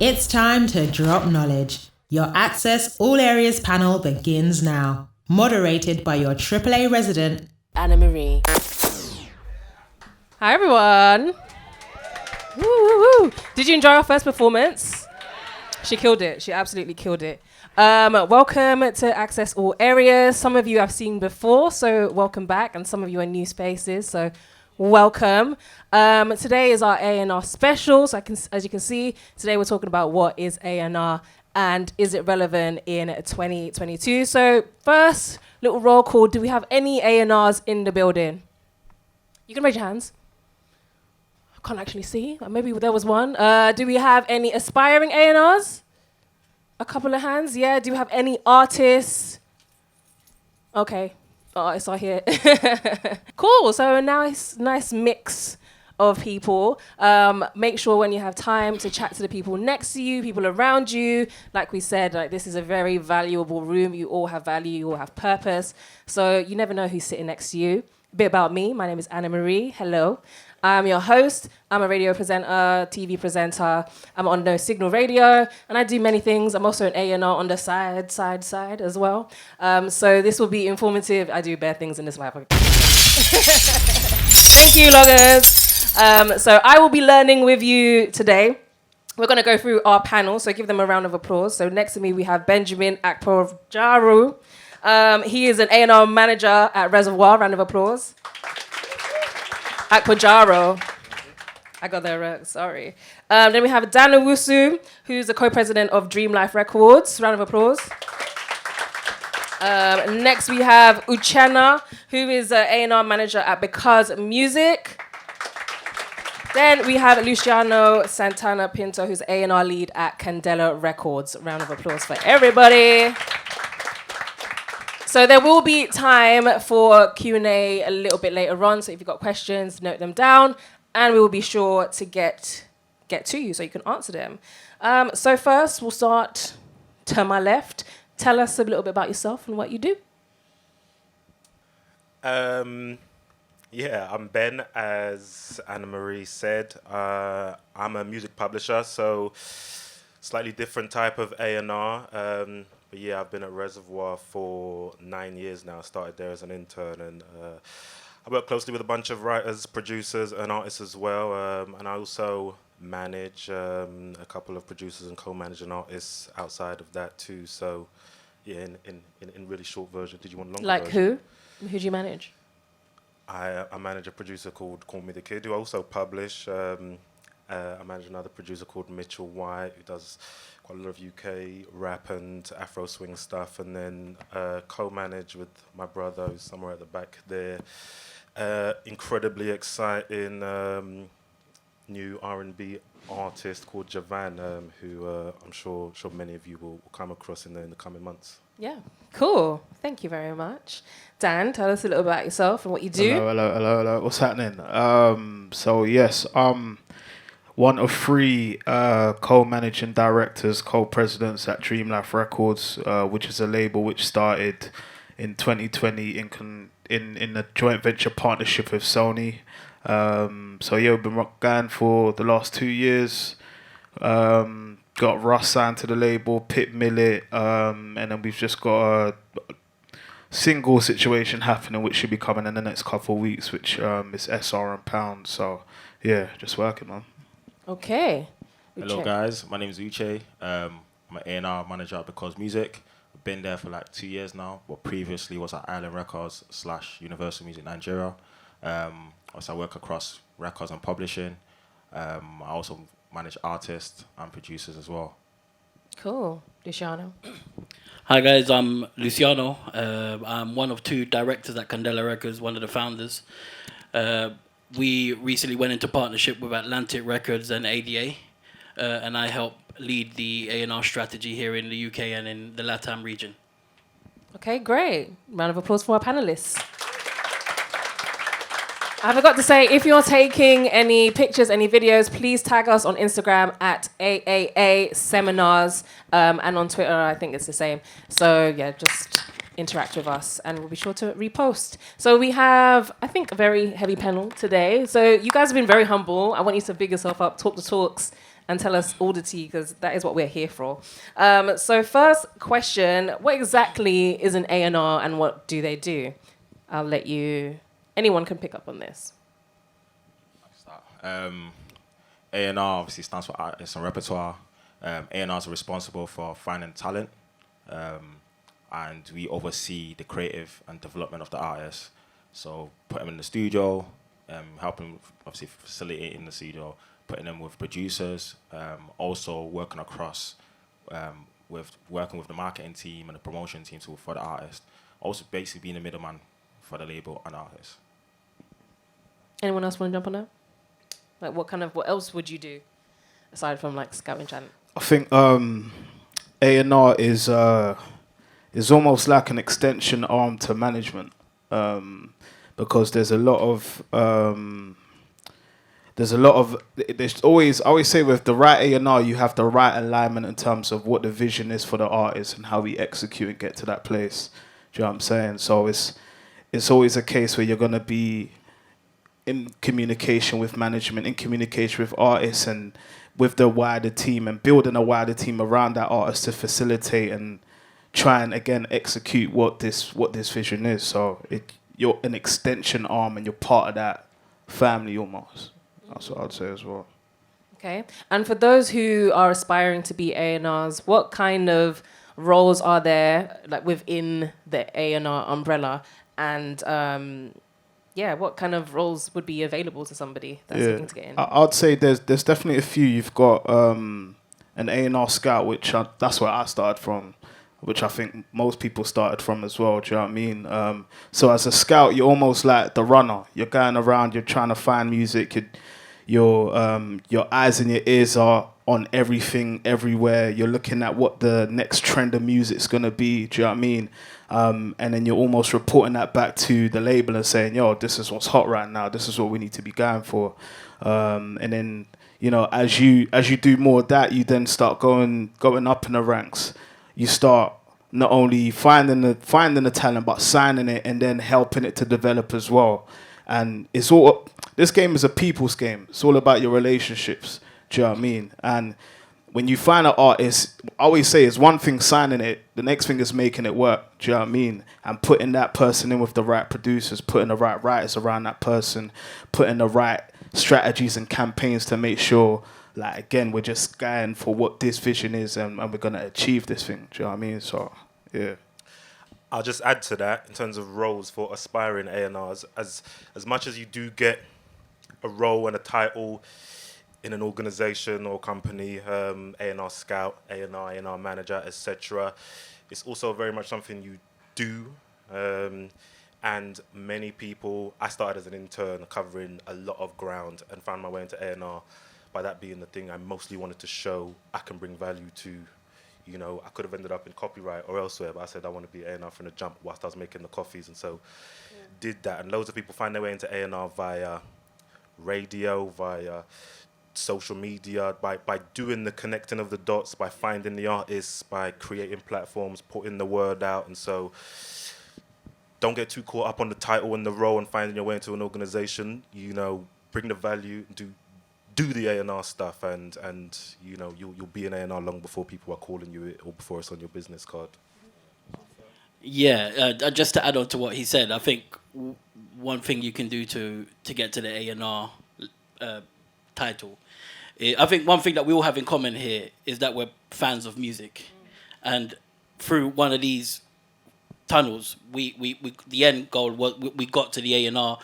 It's time to drop knowledge. Your Access All Areas panel begins now. Moderated by your AAA resident, Anna Marie. Hi, everyone. Woo, woo, woo. Did you enjoy our first performance? She killed it. She absolutely killed it. Welcome to Access All Areas. Some of you I've seen before, so welcome back. And some of you are new spaces, so welcome. Today is our A&R special. So as you can see, today we're talking about what is A&R and is it relevant in 2022. So first, little roll call. Do we have any A&Rs in the building? You can raise your hands. I can't actually see. Maybe there was one. Do we have any aspiring A&Rs? A couple of hands, yeah. Do we have any artists? Okay, artists are here. Cool, so a nice mix of people. Make sure when you have time to chat to the people next to you, people around you. Like we said, this is a very valuable room. You all have value, you all have purpose. So you never know who's sitting next to you. A bit about me, my name is Anna Marie, hello. I'm your host. I'm a radio presenter, TV presenter. I'm on No Signal Radio, and I do many things. I'm also an A&R on the side as well. So this will be informative. I do bare things in this life. Thank you, loggers. So I will be learning with you today. We're going to go through our panel, so give them a round of applause. So next to me, we have Benjamin Akpojaro. He is an A&R manager at Reservoir. Round of applause. Akpojaro. I got that right, sorry. Then we have Dan Owusu, who's the co-president of Dreamlife Records. Round of applause. Next we have Luciano, who is an A&R manager at Because Music. Then we have Luciano Santana Pinto, who's A&R lead at Candllea Records. Round of applause for everybody. So there will be time for Q&A a little bit later on. So if you've got questions, note them down. And we will be sure to get to you so you can answer them. So first, we'll start to my left. Tell us a little bit about yourself and what you do. Yeah, I'm Ben, as Anna Marie said. I'm a music publisher, so slightly different type of A&R. But yeah, I've been at Reservoir for 9 years now. I started there as an intern, and I work closely with a bunch of writers, producers, and artists as well. And I also manage a couple of producers and co-managing artists outside of that too. So yeah, in really short version. Did you want longer Like version? who? Who do you manage? I manage a producer called Call Me The Kid, who I also publish. I manage another producer called Mitchell White, who does quite a lot of UK rap and Afro swing stuff, and then co-manage with my brother, who's somewhere at the back there. Incredibly exciting new R&B artist called Javan, who I'm sure many of you will come across in the coming months. Yeah, cool. Thank you very much. Dan, tell us a little about yourself and what you do. Hello. What's happening? So yes, one of three co-managing directors, co-presidents at Dreamlife Records, which is a label which started in 2020 in a joint venture partnership with Sony. So yeah, we've been going for the last 2 years. Got Russ signed to the label, Pit Millet, and then we've just got a single situation happening, which should be coming in the next couple of weeks, which is SR and Pound. So yeah, just working on. Okay. Hello guys, my name is Uche. I'm an A&R manager at Because Music. I've been there for like 2 years now, but previously was at Island Records / Universal Music Nigeria. Also I work across records and publishing. I also manage artists and producers as well. Cool. Luciano. Hi guys, I'm Luciano. I'm one of two directors at Candllea Records, one of the founders. We recently went into partnership with Atlantic Records and ADA, and I help lead the A&R strategy here in the UK and in the LATAM region. Okay, great. Round of applause for our panelists. I forgot to say, if you're taking any pictures, any videos, please tag us on Instagram at AAA Seminars, and on Twitter, I think it's the same. So yeah, just interact with us and we'll be sure to repost. So we have, I think, a very heavy panel today. So you guys have been very humble. I want you to big yourself up, talk the talks, and tell us all the tea, because that is what we're here for. So first question, what exactly is an A&R and what do they do? I'll let you, anyone can pick up on this. A&R obviously stands for Artists and Repertoire. A&Rs are responsible for finding talent, and we oversee the creative and development of the artists. So put them in the studio, helping obviously facilitating the studio, putting them with producers, also working across working with the marketing team and the promotion team for the artist. Also basically being the middleman for the label and artist. Anyone else want to jump on that? Like what else would you do aside from like scouting channel? I think A&R is almost like an extension arm to management, because there's always, I always say with the right A&R you have the right alignment in terms of what the vision is for the artist and how we execute and get to that place. Do you know what I'm saying? So it's always a case where you're gonna be in communication with management, in communication with artists and with the wider team, and building a wider team around that artist to facilitate and try and again execute what this vision is. So you're an extension arm and you're part of that family almost. That's what I'd say as well. Okay. And for those who are aspiring to be A&Rs, what kind of roles are there like within the A&R umbrella? And what kind of roles would be available to somebody that's looking to get in? I'd say there's definitely a few. You've got an A&R scout, which that's where I started from, which I think most people started from as well. Do you know what I mean? So as a scout, you're almost like the runner. You're going around, you're trying to find music. Your eyes and your ears are on everything, everywhere. You're looking at what the next trend of music's going to be. Do you know what I mean? And then you're almost reporting that back to the label and saying, yo, this is what's hot right now. This is what we need to be going for. And then, as you do more of that, you then start going up in the ranks. You start not only finding the talent, but signing it and then helping it to develop as well. And this game is a people's game. It's all about your relationships. Do you know what I mean? And when you find an artist, I always say it's one thing signing it, the next thing is making it work. Do you know what I mean? And putting that person in with the right producers, putting the right writers around that person, putting the right strategies and campaigns to make sure, like, again, we're just going for what this vision is and we're going to achieve this thing. Do you know what I mean? So, yeah. I'll just add to that in terms of roles for aspiring A&Rs. As much as you do get a role and a title in an organization or company, A&R scout, A&R manager, etc., it's also very much something you do. And many people, I started as an intern covering a lot of ground and found my way into A&R. By that being the thing I mostly wanted to show I can bring value to. I could have ended up in copyright or elsewhere, but I said I want to be A&R from the jump whilst I was making the coffees, and so did that. And loads of people find their way into A&R via radio, via social media, by doing the connecting of the dots, by finding the artists, by creating platforms, putting the word out. And so don't get too caught up on the title and the role and finding your way into an organization. Bring the value, do the A&R stuff, and you'll be an A&R long before people are calling you it or before it's on your business card. Yeah, just to add on to what he said, I think one thing you can do to get to the A&R title, I think one thing that we all have in common here is that we're fans of music, and through one of these tunnels, we the end goal was we got to the A&R.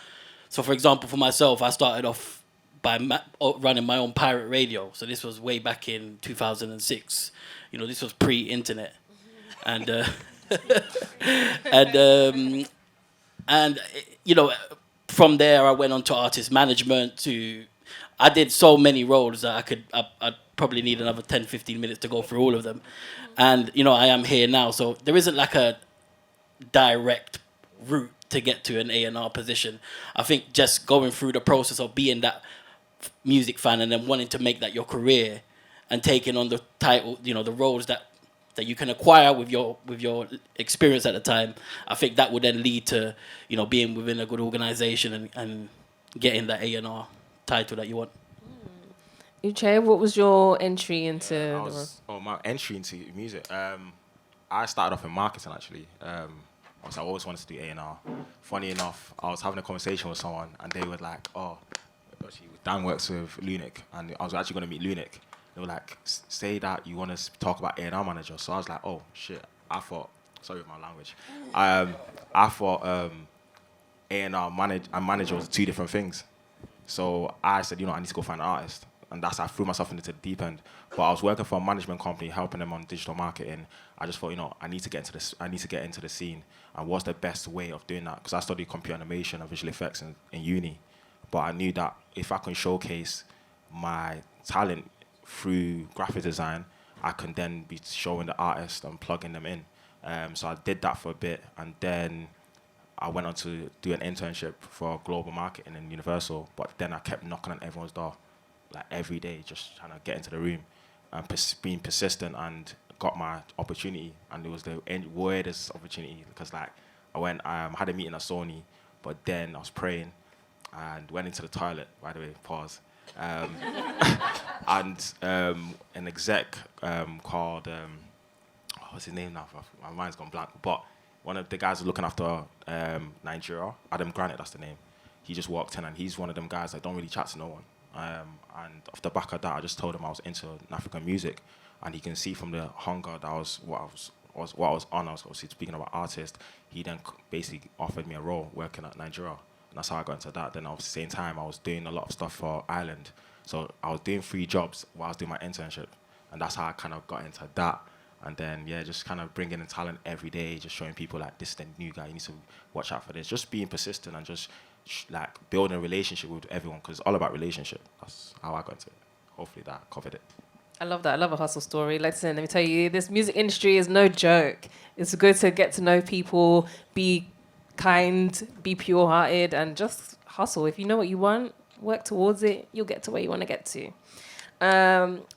So, for example, for myself, I started off by running my own pirate radio. So this was way back in 2006. This was pre-internet, and from there I went on to artist management. I did so many roles that I'd probably need another 10-15 minutes to go through all of them, and I am here now. So there isn't like a direct route to get to an A&R position. I think just going through the process of being that music fan and then wanting to make that your career and taking on the title, the roles that you can acquire with your experience at the time, I think that would then lead to being within a good organization and getting that A&R title that you want. Uche, what was your entry into my entry into music. I started off in marketing actually. I always wanted to do A&R. Funny enough, I was having a conversation with someone and they were like, "Oh, actually, Dan works with Lunic," and I was actually going to meet Lunic. They were like, "Say that you want to talk about A&R manager." So I was like, "Oh shit!" I thought, sorry with my language. I thought A&R and manager was two different things. So I said, I need to go find an artist. And that's I threw myself into the deep end. But I was working for a management company, helping them on digital marketing. I just thought, I need to get into this. I need to get into the scene. And what's the best way of doing that? Because I studied computer animation and visual effects in uni. But I knew that if I can showcase my talent through graphic design, I can then be showing the artist and plugging them in. So I did that for a bit, and then I went on to do an internship for global marketing in Universal. But then I kept knocking on everyone's door, like every day, just trying to get into the room, and being persistent, and got my opportunity. And it was the weirdest opportunity because I had a meeting at Sony, but then I was praying and went into the toilet. By the way, pause. And an exec called what's his name now? My mind's gone blank. But one of the guys who's looking after Nigeria, Adam Granite, that's the name. He just walked in, and he's one of them guys that don't really chat to no one. And off the back of that, I just told him I was into African music, and he can see from the hunger that I was on. I was obviously speaking about artists. He then basically offered me a role working at Nigeria, and that's how I got into that. Then at the same time, I was doing a lot of stuff for Ireland, so I was doing 3 jobs while I was doing my internship, and that's how I kind of got into that. And then, just kind of bringing in talent every day, just showing people like, this is the new guy, you need to watch out for this. Just being persistent and just building a relationship with everyone, because it's all about relationship. That's how I got into it. Hopefully that covered it. I love that. I love a hustle story. Listen, let me tell you, this music industry is no joke. It's good to get to know people, be kind, be pure-hearted, and just hustle. If you know what you want, work towards it, you'll get to where you want to get to.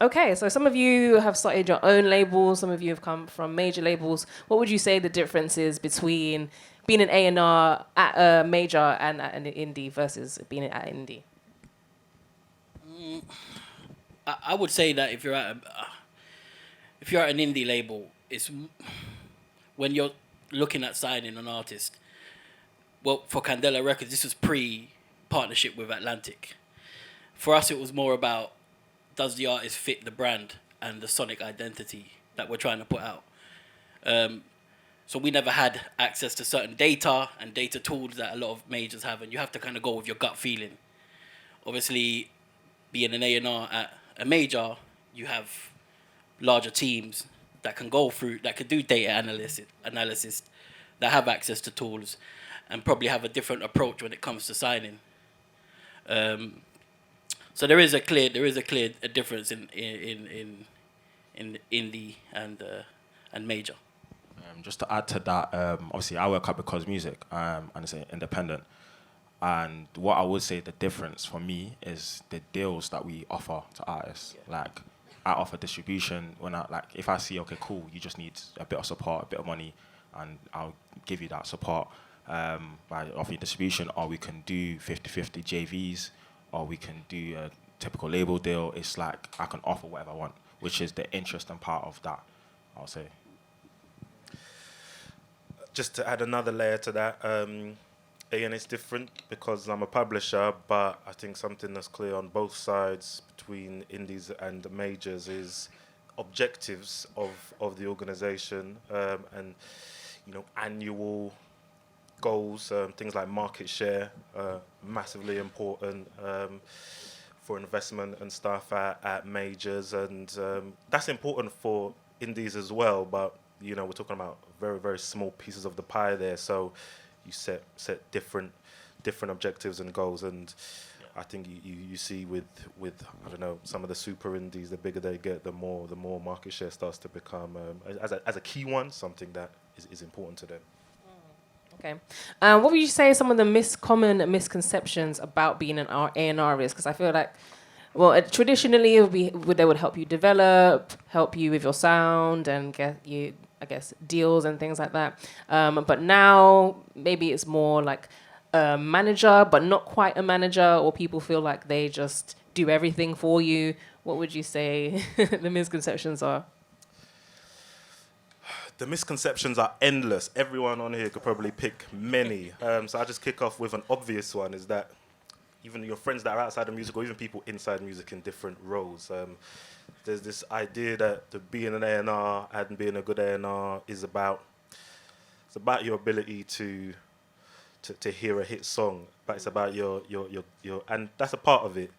Okay, so some of you have started your own labels, some of you have come from major labels. What would you say the difference is between being an A&R at a major and at an indie versus being at an indie? I would say that if you're at an indie label, it's when you're looking at signing an artist. Well, for Candllea Records, this was pre-partnership with Atlantic. For us, it was more about, does the artist fit the brand and the sonic identity that we're trying to put out? So we never had access to certain data and data tools that a lot of majors have, and you have to kind of go with your gut feeling. Obviously, being an A&R at a major, you have larger teams that can go through, that can do data analysis, that have access to tools, and probably have a different approach when it comes to signing. So there is a clear difference in indie and major. Just to add to that, obviously I work at Because Music, and it's independent. And what I would say the difference for me is the deals that we offer to artists. Yeah. Like, I offer distribution when if I see, okay, cool, you just need a bit of support, a bit of money, and I'll give you that support by offering distribution, or we can do 50-50 JVs, or we can do a typical label deal. It's like I can offer whatever I want, which is the interesting part of that, I'll say. Just to add another layer to that, again, it's different because I'm a publisher, but I think something that's clear on both sides between indies and the majors is objectives of the organisation, and annual goals, things like market share, massively important for investment and stuff at majors, and that's important for indies as well, but we're talking about very, very small pieces of the pie there, so you set different objectives and goals, and I think you see with I don't know, some of the super indies, the bigger they get, the more market share starts to become as a key one, something that is important to them. Okay. What would you say some of the common misconceptions about being an A&R is? Because I feel like, traditionally they would help you develop, help you with your sound, and get you, I guess, deals and things like that. But now maybe it's more like a manager, but not quite a manager, or people feel like they just do everything for you. what would you say the misconceptions are? The misconceptions are endless. Everyone on here could probably pick many. So I'll just kick off with an obvious one, is that even your friends that are outside of music, or even people inside music in different roles, there's this idea that being an A&R and being a good A&R is about your ability to hear a hit song, but it's about your and that's a part of it.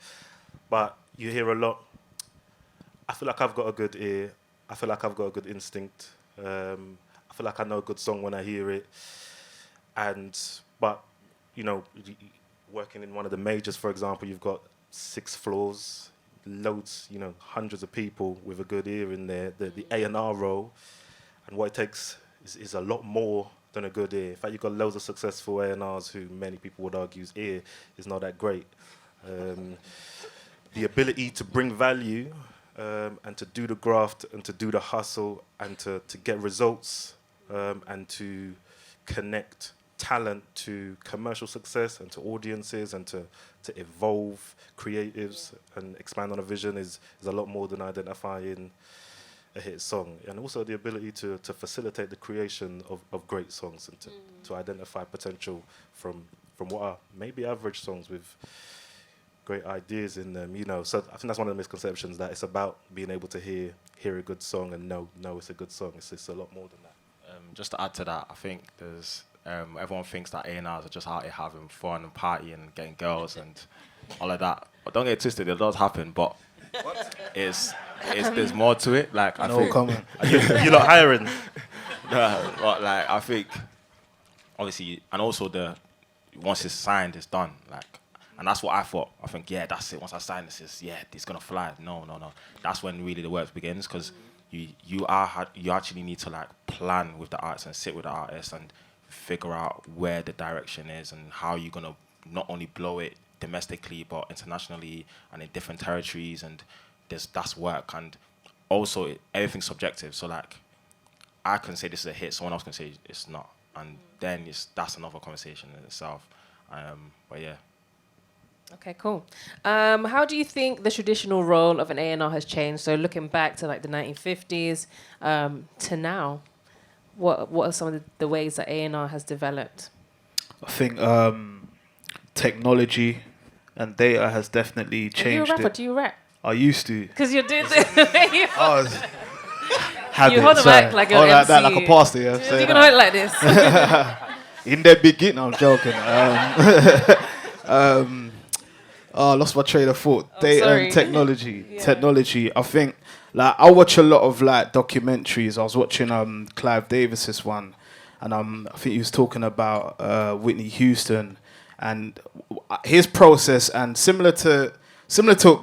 But you hear a lot. I feel like I've got a good ear. I feel like I've got a good instinct. I feel like I know a good song when I hear it. But working in one of the majors, for example, you've got 6 floors, loads, hundreds of people with a good ear in there. The A&R role, and what it takes is a lot more than a good ear. In fact, you've got loads of successful A&Rs who many people would argue's ear is not that great. The ability to bring value and to do the graft and to do the hustle and to get results and to connect talent to commercial success and to audiences and to evolve creatives and expand on a vision is a lot more than identifying a hit song. And also the ability to facilitate the creation of great songs and to identify potential from what are maybe average songs with great ideas in them, So I think that's one of the misconceptions, that it's about being able to hear a good song and know it's a good song. It's a lot more than that. Just to add to that, I think there's everyone thinks that A&Rs are just out here having fun and partying and getting girls and all of that. But don't get it twisted, it does happen. But there's more to it. Like I think comment. You're not hiring. No, but like I think obviously, and also once it's signed, it's done. Like, and that's what I thought. I think that's it. Once I sign this, it's gonna fly. No. That's when really the work begins, because you actually need to like plan with the artist and sit with the artist and figure out where the direction is and how you're gonna not only blow it domestically but internationally and in different territories, and that's work. And also everything's subjective, so like I can say this is a hit, someone else can say it's not, and then that's another conversation in itself. But yeah. Okay, cool. How do you think the traditional role of an A&R has changed? So looking back to like the 1950s to now, what are some of the ways that A&R has developed? I think technology and data has definitely changed. Are you a rapper? it. Do you rap? I used to. Because you're doing You hold the mic like you're like that, MC. like a pastor. Yeah, You're gonna hold it like this. In the beginning, I'm joking. I lost my train of thought. Data and technology. Yeah. Technology. I think like I watch a lot of like documentaries. I was watching Clive Davis's one, and I think he was talking about Whitney Houston and his process, and similar to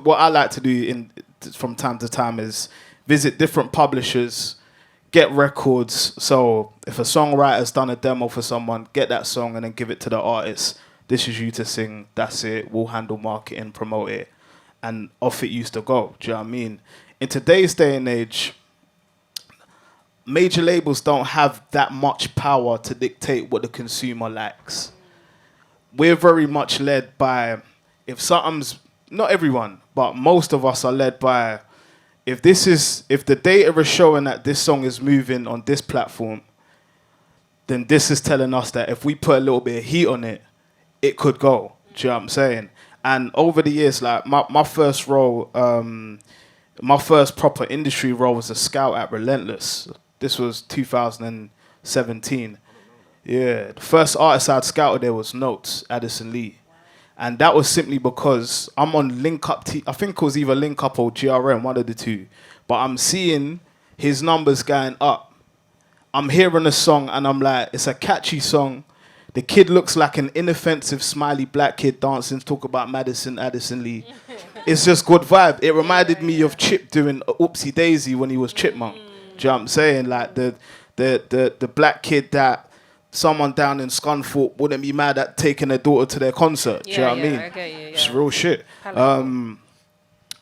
what I like to do from time to time is visit different publishers, get records. So if a songwriter's done a demo for someone, get that song and then give it to the artist. This is you to sing, that's it, we'll handle marketing, promote it, and off it used to go. Do you know what I mean? In today's day and age, major labels don't have that much power to dictate what the consumer likes. We're very much led by, if something's, not everyone, but most of us are led by, if the data is showing that this song is moving on this platform, then this is telling us that if we put a little bit of heat on it, it could go. Do you know what I'm saying? And over the years, like my first role, my first proper industry role was a scout at Relentless. This was 2017. Yeah, the first artist I'd scouted there was Notes, Addison Lee. And that was simply because I'm on Link Up, I think it was either Link Up or GRM, one of the two. But I'm seeing his numbers going up. I'm hearing a song and I'm like, it's a catchy song. The kid looks like an inoffensive, smiley black kid dancing, talk about Addison Lee. It's just good vibe. It reminded me of Chip doing Oopsie Daisy when he was Chipmunk. Do you know what I'm saying? Like the black kid that someone down in Scunthorpe wouldn't be mad at taking their daughter to their concert. Do you know what I mean? Okay, It's real shit.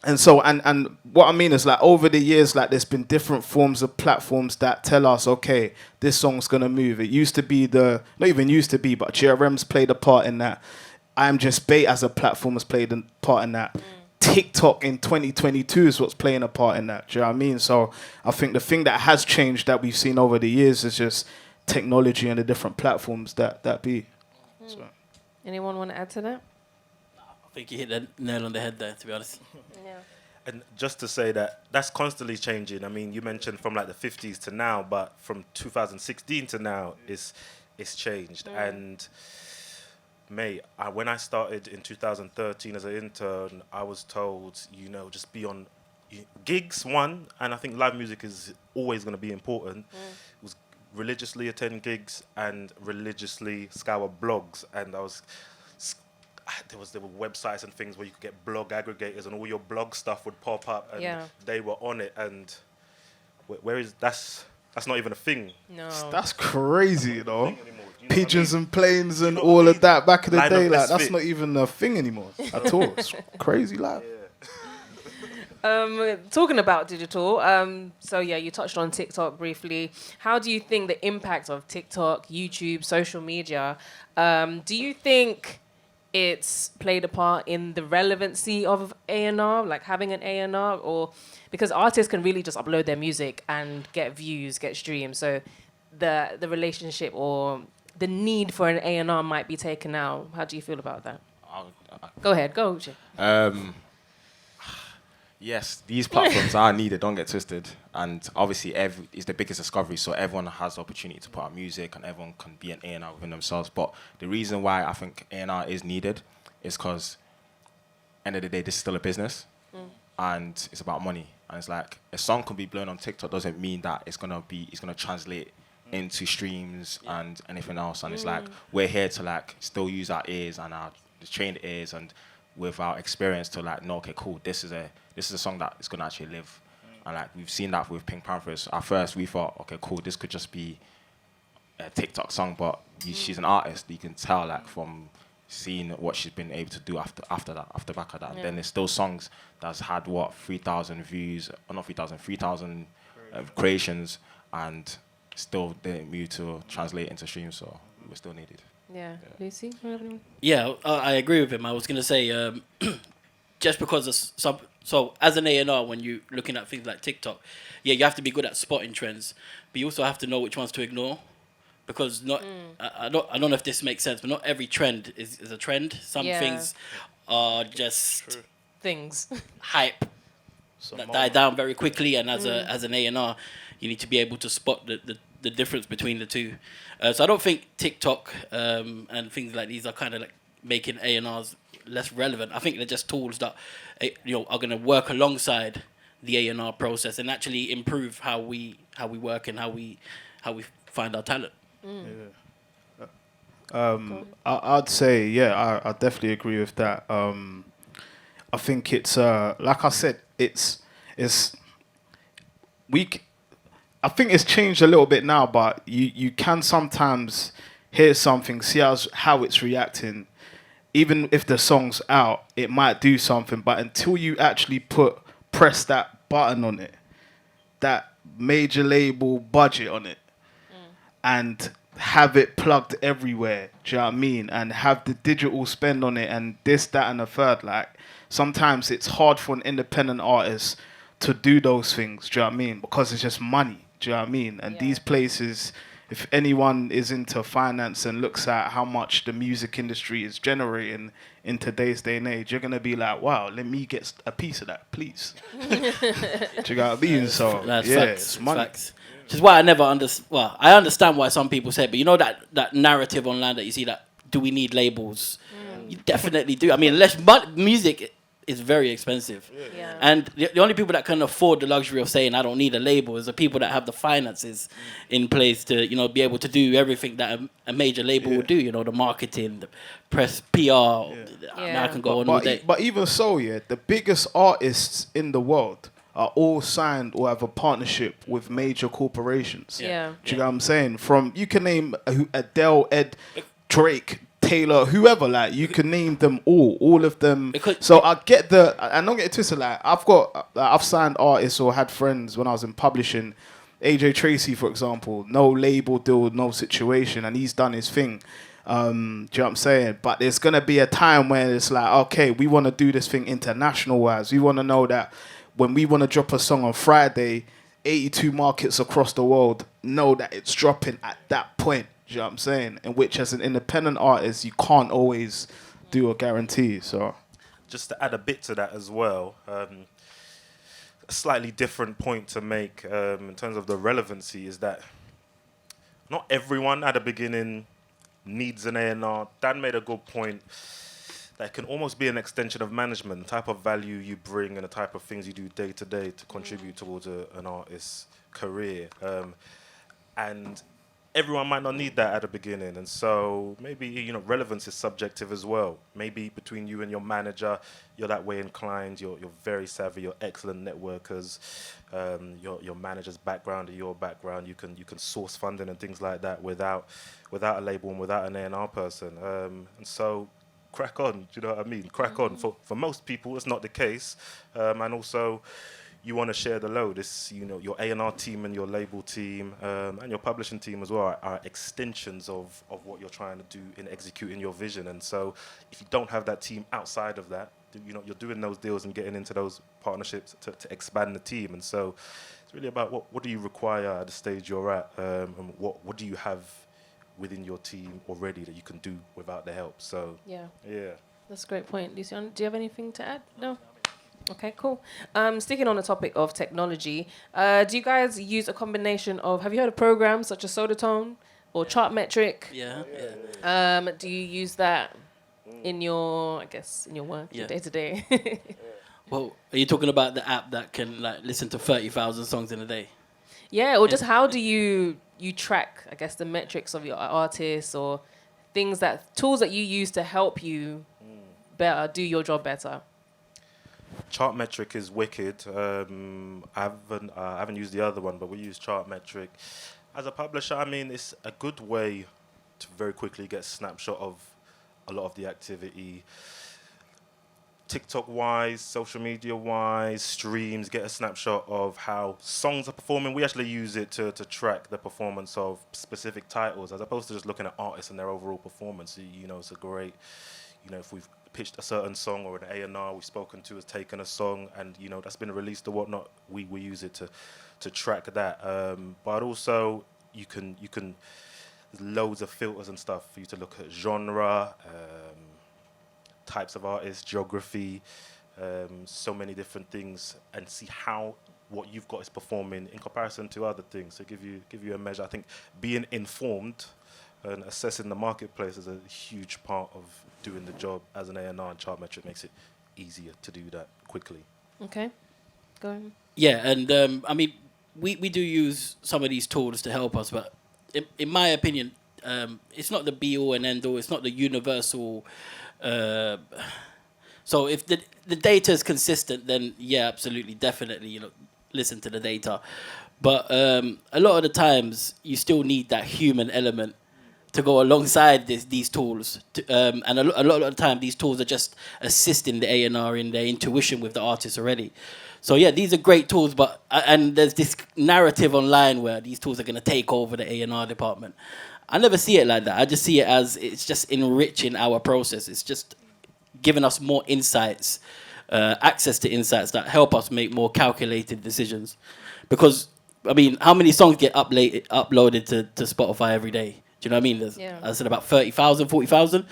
And so, and what I mean is, like, over the years, like, there's been different forms of platforms that tell us, okay, this song's gonna move. It used to be not even used to be, but GRM's played a part in that. I'm Just Bait as a platform has played a part in that. TikTok in 2022 is what's playing a part in that. Do you know what I mean? So I think the thing that has changed that we've seen over the years is just technology and the different platforms that be. So. Anyone want to add to that? I think you hit the nail on the head there, to be honest. Yeah. And just to say that's constantly changing. I mean, you mentioned from like the 50s to now, but from 2016 to now, it's changed. And mate, when I started in 2013 as an intern, I was told, just be on gigs, one, and I think live music is always going to be important. It was religiously attend gigs and religiously scour blogs, and there were websites and things where you could get blog aggregators and all your blog stuff would pop up and they were on it, and where is that's not even a thing. No. That's crazy, Pigeons and planes and all of that back in the day, like that's not even a thing anymore at all. It's crazy life. Talking about digital, so yeah, you touched on TikTok briefly. How do you think the impact of TikTok, YouTube, social media, do you think it's played a part in the relevancy of A&R, like having an A&R, or because artists can really just upload their music and get views, get streams, so the relationship or the need for an A&R might be taken out. How do you feel about that? Go ahead, go Uche. Yes, these platforms are needed, don't get twisted. And obviously, it's the biggest discovery, so everyone has the opportunity to put out music and everyone can be an A&R within themselves. But the reason why I think A&R is needed is because, end of the day, this is still a business and it's about money. And it's like, a song can be blown on TikTok doesn't mean that it's gonna translate into streams and anything else. And it's like, we're here to like still use our ears and our trained ears and with our experience to like know, okay, cool, this is a song that is gonna actually live. And like we've seen that with Pink Panthers. At first we thought, okay, cool, this could just be a TikTok song, but she's an artist. You can tell like from seeing what she's been able to do after back of that. And then there's still songs that's had 3,000 views, or not 3,000 creations, and still didn't move to translate into streams. So we're still needed. Yeah. Lucy? Yeah, I agree with him. I was going to say, just because of so as an A&R, when you're looking at things like TikTok, yeah, you have to be good at spotting trends, but you also have to know which ones to ignore, because I don't know if this makes sense, but not every trend is a trend. Some things are just things hype that die down very quickly, and as an A&R, you need to be able to spot the difference between the two. So I don't think TikTok and things like these are kind of like making A&Rs less relevant. I think they're just tools that are going to work alongside the A&R process and actually improve how we work and how we find our talent. I'd say I definitely agree with that. I think it's like I said, I think it's changed a little bit now, but you can sometimes hear something, see how it's reacting. Even if the song's out, it might do something, but until you actually press that button on it, that major label budget on it, and have it plugged everywhere, do you know what I mean? And have the digital spend on it and this, that, and the third. Like, sometimes it's hard for an independent artist to do those things, do you know what I mean? Because it's just money, do you know what I mean? And these places, if anyone is into finance and looks at how much the music industry is generating in today's day and age, you're going to be like, wow, let me get a piece of that, please. Do you know what I mean? So, that's yeah, facts. it's money. Facts. Which is why I never understand. Well, I understand why some people say, but you know that narrative online that you see, that do we need labels? You definitely do. I mean, music is very expensive. Yeah. And the only people that can afford the luxury of saying I don't need a label is the people that have the finances in place to, be able to do everything that a major label would do. The marketing, the press, PR. Now I can go on all day. But even so, the biggest artists in the world are all signed or have a partnership with major corporations. Yeah. Do you know what I'm saying? You can name Adele, Drake, Taylor, whoever, like, you can name them all of them. So I get I don't get it twisted, like, I've signed artists or had friends when I was in publishing. AJ Tracy, for example, no label deal, no situation, and he's done his thing. Do you know what I'm saying? But there's going to be a time when it's like, okay, we want to do this thing international-wise. We want to know that when we want to drop a song on Friday, 82 markets across the world know that it's dropping at that point. Do you know what I'm saying? In which, as an independent artist, you can't always do a guarantee. So, just to add a bit to that as well, a slightly different point to make in terms of the relevancy is that not everyone at the beginning needs an A&R. Dan made a good point that can almost be an extension of management, the type of value you bring and the type of things you do day to day to contribute towards an artist's career. And everyone might not need that at the beginning. And so maybe, relevance is subjective as well. Maybe between you and your manager, you're that way inclined, you're very savvy, you're excellent networkers, your manager's background or your background, you can source funding and things like that without a label and without an A&R person. And so crack on, do you know what I mean? Crack on. For most people, it's not the case. And also, you want to share the load. It's, your A&R team and your label team and your publishing team as well are extensions of what you're trying to do in executing your vision. And so if you don't have that team outside of that, you're doing those deals and getting into those partnerships to expand the team. And so it's really about what do you require at the stage you're at, and what do you have within your team already that you can do without the help. So yeah, that's a great point. Luciano, do you have anything to add? No. Okay, cool. Sticking on the topic of technology, do you guys use a combination of, have you heard of programs such as Sodatone or Chartmetric? Yeah. Do you use that in your work, your day to day? Well, are you talking about the app that can listen to 30,000 songs in a day? Yeah, or just how do you track, I guess, the metrics of your artists or tools that you use to help you do your job better? Chartmetric is wicked. I haven't used the other one, but we use Chartmetric. As a publisher, I mean, it's a good way to very quickly get a snapshot of a lot of the activity. TikTok-wise, social media-wise, streams, get a snapshot of how songs are performing. We actually use it to track the performance of specific titles, as opposed to just looking at artists and their overall performance. It's a great, if we've pitched a certain song or an A&R we've spoken to has taken a song and, that's been released or whatnot, we use it to track that. But also, you can there's loads of filters and stuff for you to look at genre, types of artists, geography, so many different things, and see how what you've got is performing in comparison to other things. So give you a measure. I think being informed and assessing the marketplace is a huge part of doing the job as an A&R, and Chartmetric makes it easier to do that quickly. Okay, go ahead. Yeah, and I mean, we do use some of these tools to help us, but in my opinion, it's not the be-all and end-all. It's not the universal. So if the data is consistent, then yeah, absolutely, definitely, listen to the data. But a lot of the times, you still need that human element to go alongside these tools. And a lot of the time, these tools are just assisting the A&R in their intuition with the artist already. So yeah, these are great tools, but and there's this narrative online where these tools are going to take over the A&R department. I never see it like that. I just see it as it's just enriching our process. It's just giving us more insights, access to insights that help us make more calculated decisions. Because, I mean, how many songs get uploaded to Spotify every day? Do you know what I mean? There's, I said about 30,000, 40,000.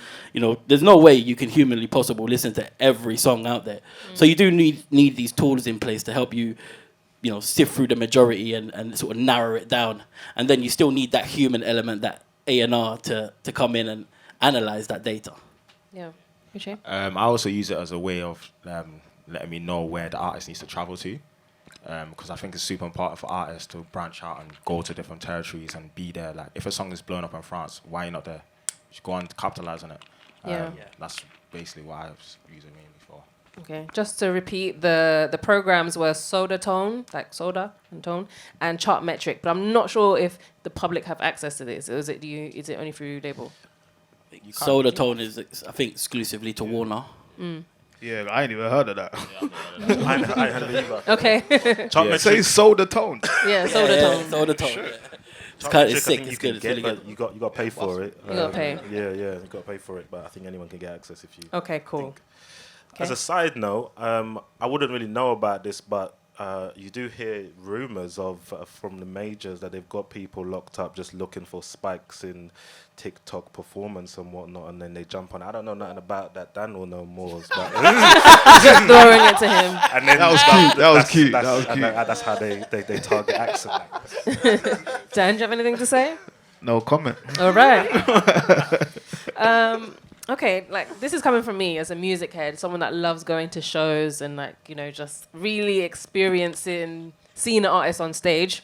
There's no way you can humanly possible listen to every song out there. So you do need these tools in place to help you, sift through the majority and sort of narrow it down. And then you still need that human element, that A&R to come in and analyze that data. Yeah. Uche? I also use it as a way of letting me know where the artist needs to travel to. Because I think it's super important for artists to branch out and go to different territories and be there. Like, if a song is blowing up in France, why are you not there? Just go and capitalize on it. That's basically what I use it mainly for. Okay, just to repeat, the programs were Sodatone, like soda and tone, and Chartmetric. But I'm not sure if the public have access to this. Or is it only through label? Sodatone is, I think, exclusively to Warner. Yeah, I ain't even heard of that. I ain't heard of it either. Okay. Say Sodatone. Yeah, Sodatone. Sodatone. It's sick. It's good. It's really good. You got to pay for it. You gotta pay. Yeah, you got to pay for it. But I think anyone can get access if you. Okay, cool. As a side note, I wouldn't really know about this, but you do hear rumors of from the majors that they've got people locked up just looking for spikes in TikTok performance and whatnot, and then they jump on. I don't know nothing about that. Dan will know more. But Just throwing it to him. and then That was cute. That was cute. That was cute. That's how they target accent. Dan, do you have anything to say? No comment. All right. Okay, like this is coming from me as a music head, someone that loves going to shows and like, you know, just really experiencing seeing an artist on stage.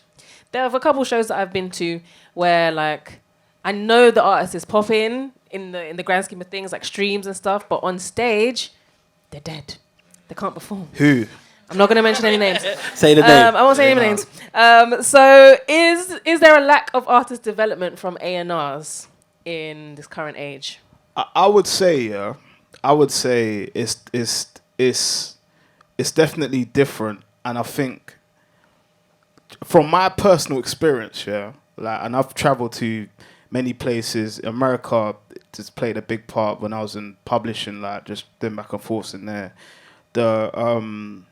There are a couple shows that I've been to where like I know the artist is popping in the grand scheme of things, like streams and stuff, but on stage, they're dead. They can't perform. Who? I'm not going to mention any names. Say the name. I won't say any names. So is there a lack of artist development from A&Rs in this current age? I would say, it's definitely different, and I think from my personal experience, and I've traveled to many places. America just played a big part when I was in publishing, like just doing back and forth in there. The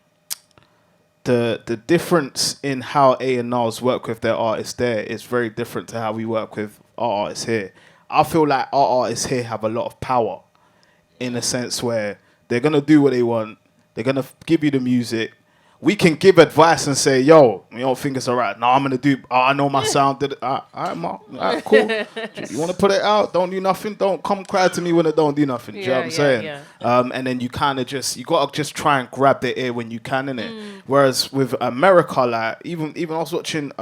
difference in how A&Rs work with their artists there is very different to how we work with our artists here. I feel like our artists here have a lot of power in a sense where they're going to do what they want. They're going to give you the music. We can give advice and say, yo, you don't think it's all right. No, I'm going to do, I know my sound. All right, Mark. All right, cool. You want to put it out? Don't do nothing. Don't come cry to me when it don't do nothing. Do you know what I'm saying? Yeah. And then you kind of you got to just try and grab the ear when you can, innit? Whereas with America, like, even I was watching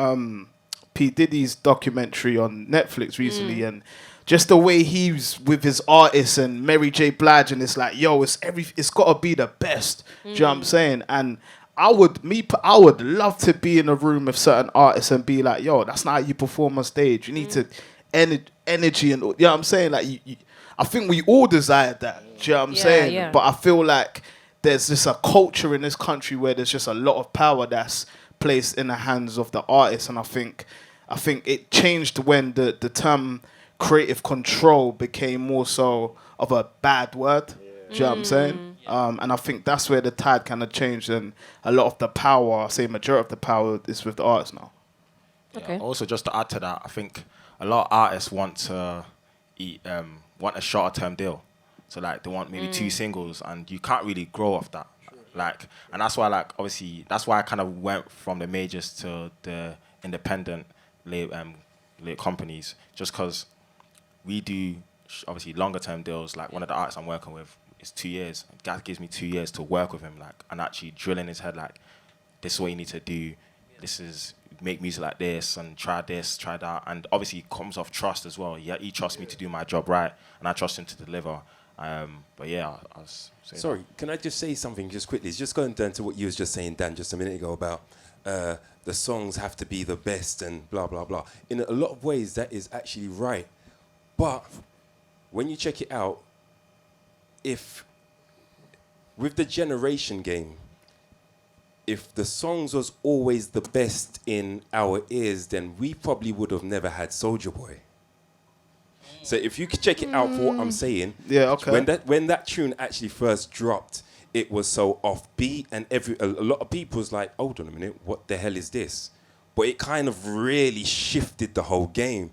P. Diddy's documentary on Netflix recently, and just the way he's with his artists and Mary J. Blige, and it's like, yo, it's got to be the best. Do you know what I'm saying? And I would love to be in a room with certain artists and be like, yo, that's not how you perform on stage. You need to energy and, you know what I'm saying? Like, I think we all desire that. Do you know what I'm saying? Yeah. But I feel like there's just a culture in this country where there's just a lot of power that's placed in the hands of the artists, and I think it changed when the term creative control became more so of a bad word. Do you know what I'm saying? And I think that's where the tide kind of changed, and a lot of the power, I say majority of the power, is with the artists now. Okay. Also, just to add to that, I think a lot of artists want to want a shorter term deal. So like they want maybe 2 singles, and you can't really grow off that. Like, and that's why, like, obviously, that's why I kind of went from the majors to the independent companies, just because we do obviously longer term deals. Like, one of the artists I'm working with is 2 years. God gives me 2 years to work with him, like, and actually drill in his head, like, this is what you need to do. This is make music like this, and try this, try that. And obviously it comes off trust as well. He trusts me to do my job right, and I trust him to deliver. But yeah, I was saying. Sorry, can I just say something just quickly? It's just going down to what you was just saying, Dan, just a minute ago about the songs have to be the best and blah, blah, blah. In a lot of ways, that is actually right. But when you check it out, if with the generation game, if the songs was always the best in our ears, then we probably would have never had Soulja Boy. So if you could check it out for what I'm saying, when that tune actually first dropped, it was so offbeat, and a lot of people was like, hold on a minute, what the hell is this? But it kind of really shifted the whole game.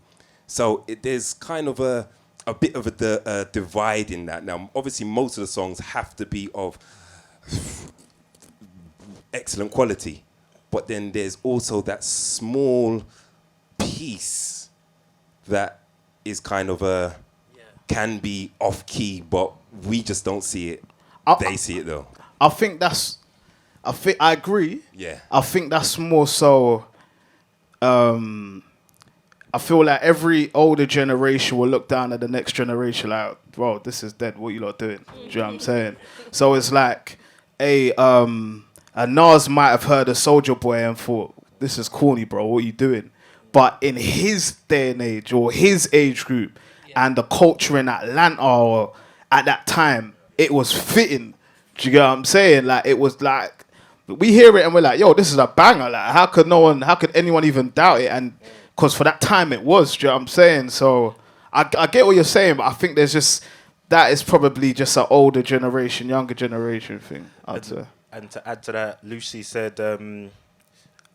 So there's kind of a bit of a divide in that. Now, obviously, most of the songs have to be of excellent quality, but then there's also that small piece that is kind of can be off key, but we just don't see it. They see it though. I agree. Yeah. I think that's more so. I feel like every older generation will look down at the next generation like, bro, this is dead. What you lot doing? Do you know what I'm saying? So it's like a Nas might have heard a Soulja Boy and thought, this is corny, bro. What are you doing? But in his day and age, or his age group, and the culture in Atlanta or at that time, it was fitting. Do you get what I'm saying? Like, it was like, we hear it and we're like, yo, this is a banger. Like, how could anyone even doubt it? And because for that time it was. Do you know what I'm saying? So I get what you're saying, but I think there's just that is probably just an older generation, younger generation thing. I'd say. And to add to that, Lucy said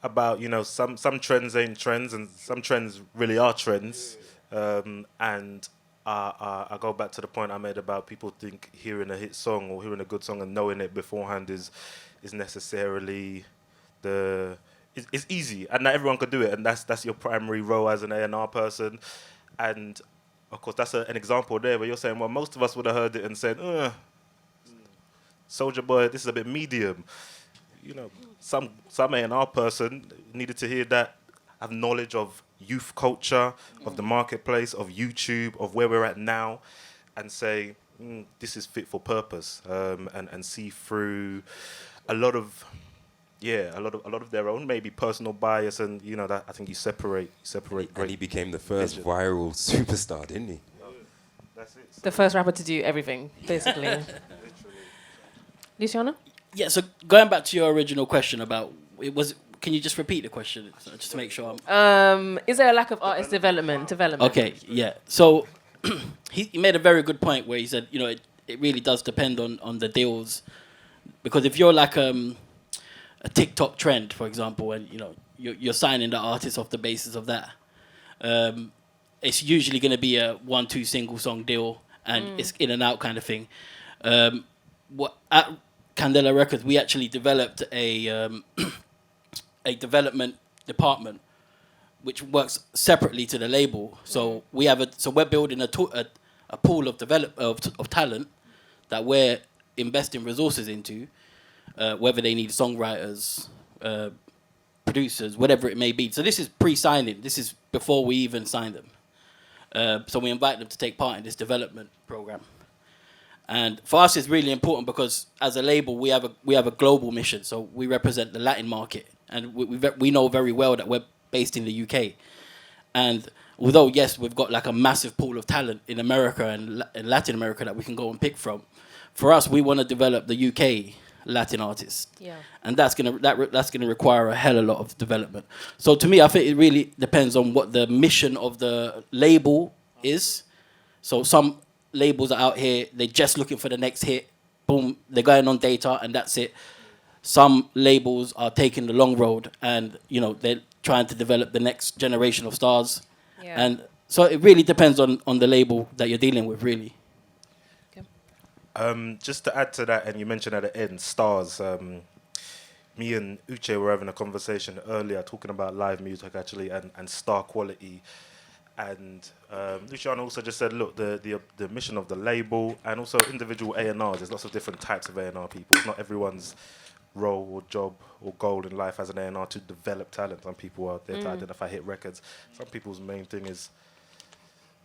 about some trends ain't trends and some trends really are trends. And I go back to the point I made about people think hearing a hit song or hearing a good song and knowing it beforehand is necessarily it's easy and not everyone could do it, and that's your primary role as an A&R person. And of course that's an example there where you're saying, well, most of us would have heard it and said, Soulja Boy, this is a bit medium. Some A&R person needed to hear that, have knowledge of youth culture, of the marketplace, of YouTube, of where we're at now, and say, this is fit for purpose, and see through a lot of their own maybe personal bias, and that I think you separate. And he became the first viral superstar, didn't he? That's it. The first rapper to do everything, basically. Luciano? Yeah, so going back to your original question about can you just repeat the question just to make sure is there a lack of artist development? Okay, yeah. So he made a very good point where he said, it really does depend on the deals, because if you're like a TikTok trend, for example, and you're signing the artist off the basis of that, it's usually going to be a 1-2 single song deal, and it's in and out kind of thing. At Candllea Records, we actually developed a development department which works separately to the label. So we're building a pool of talent that we're investing resources into, whether they need songwriters, producers, whatever it may be. So this is pre-signing. This is before we even sign them. So we invite them to take part in this development program. And for us, it's really important because as a label, we have a global mission. So we represent the Latin market, and we know very well that we're based in the UK. And although yes, we've got like a massive pool of talent in America and Latin America that we can go and pick from, for us, we want to develop the UK Latin artists. Yeah. And that's gonna require a hell of a lot of development. So to me, I think it really depends on what the mission of the label is. So some labels are out here, they're just looking for the next hit, boom, they're going on data and that's it. Some labels are taking the long road and they're trying to develop the next generation of stars. Yeah. And so it really depends on the label that you're dealing with, really. Okay. Just to add to that, and you mentioned at the end stars, me and Uche were having a conversation earlier talking about live music actually and star quality. And Luciano also just said, look, the mission of the label and also individual A&Rs, there's lots of different types of A&R people. It's not everyone's role or job or goal in life as an A&R to develop talent. Some people are there to identify hit records. Some people's main thing is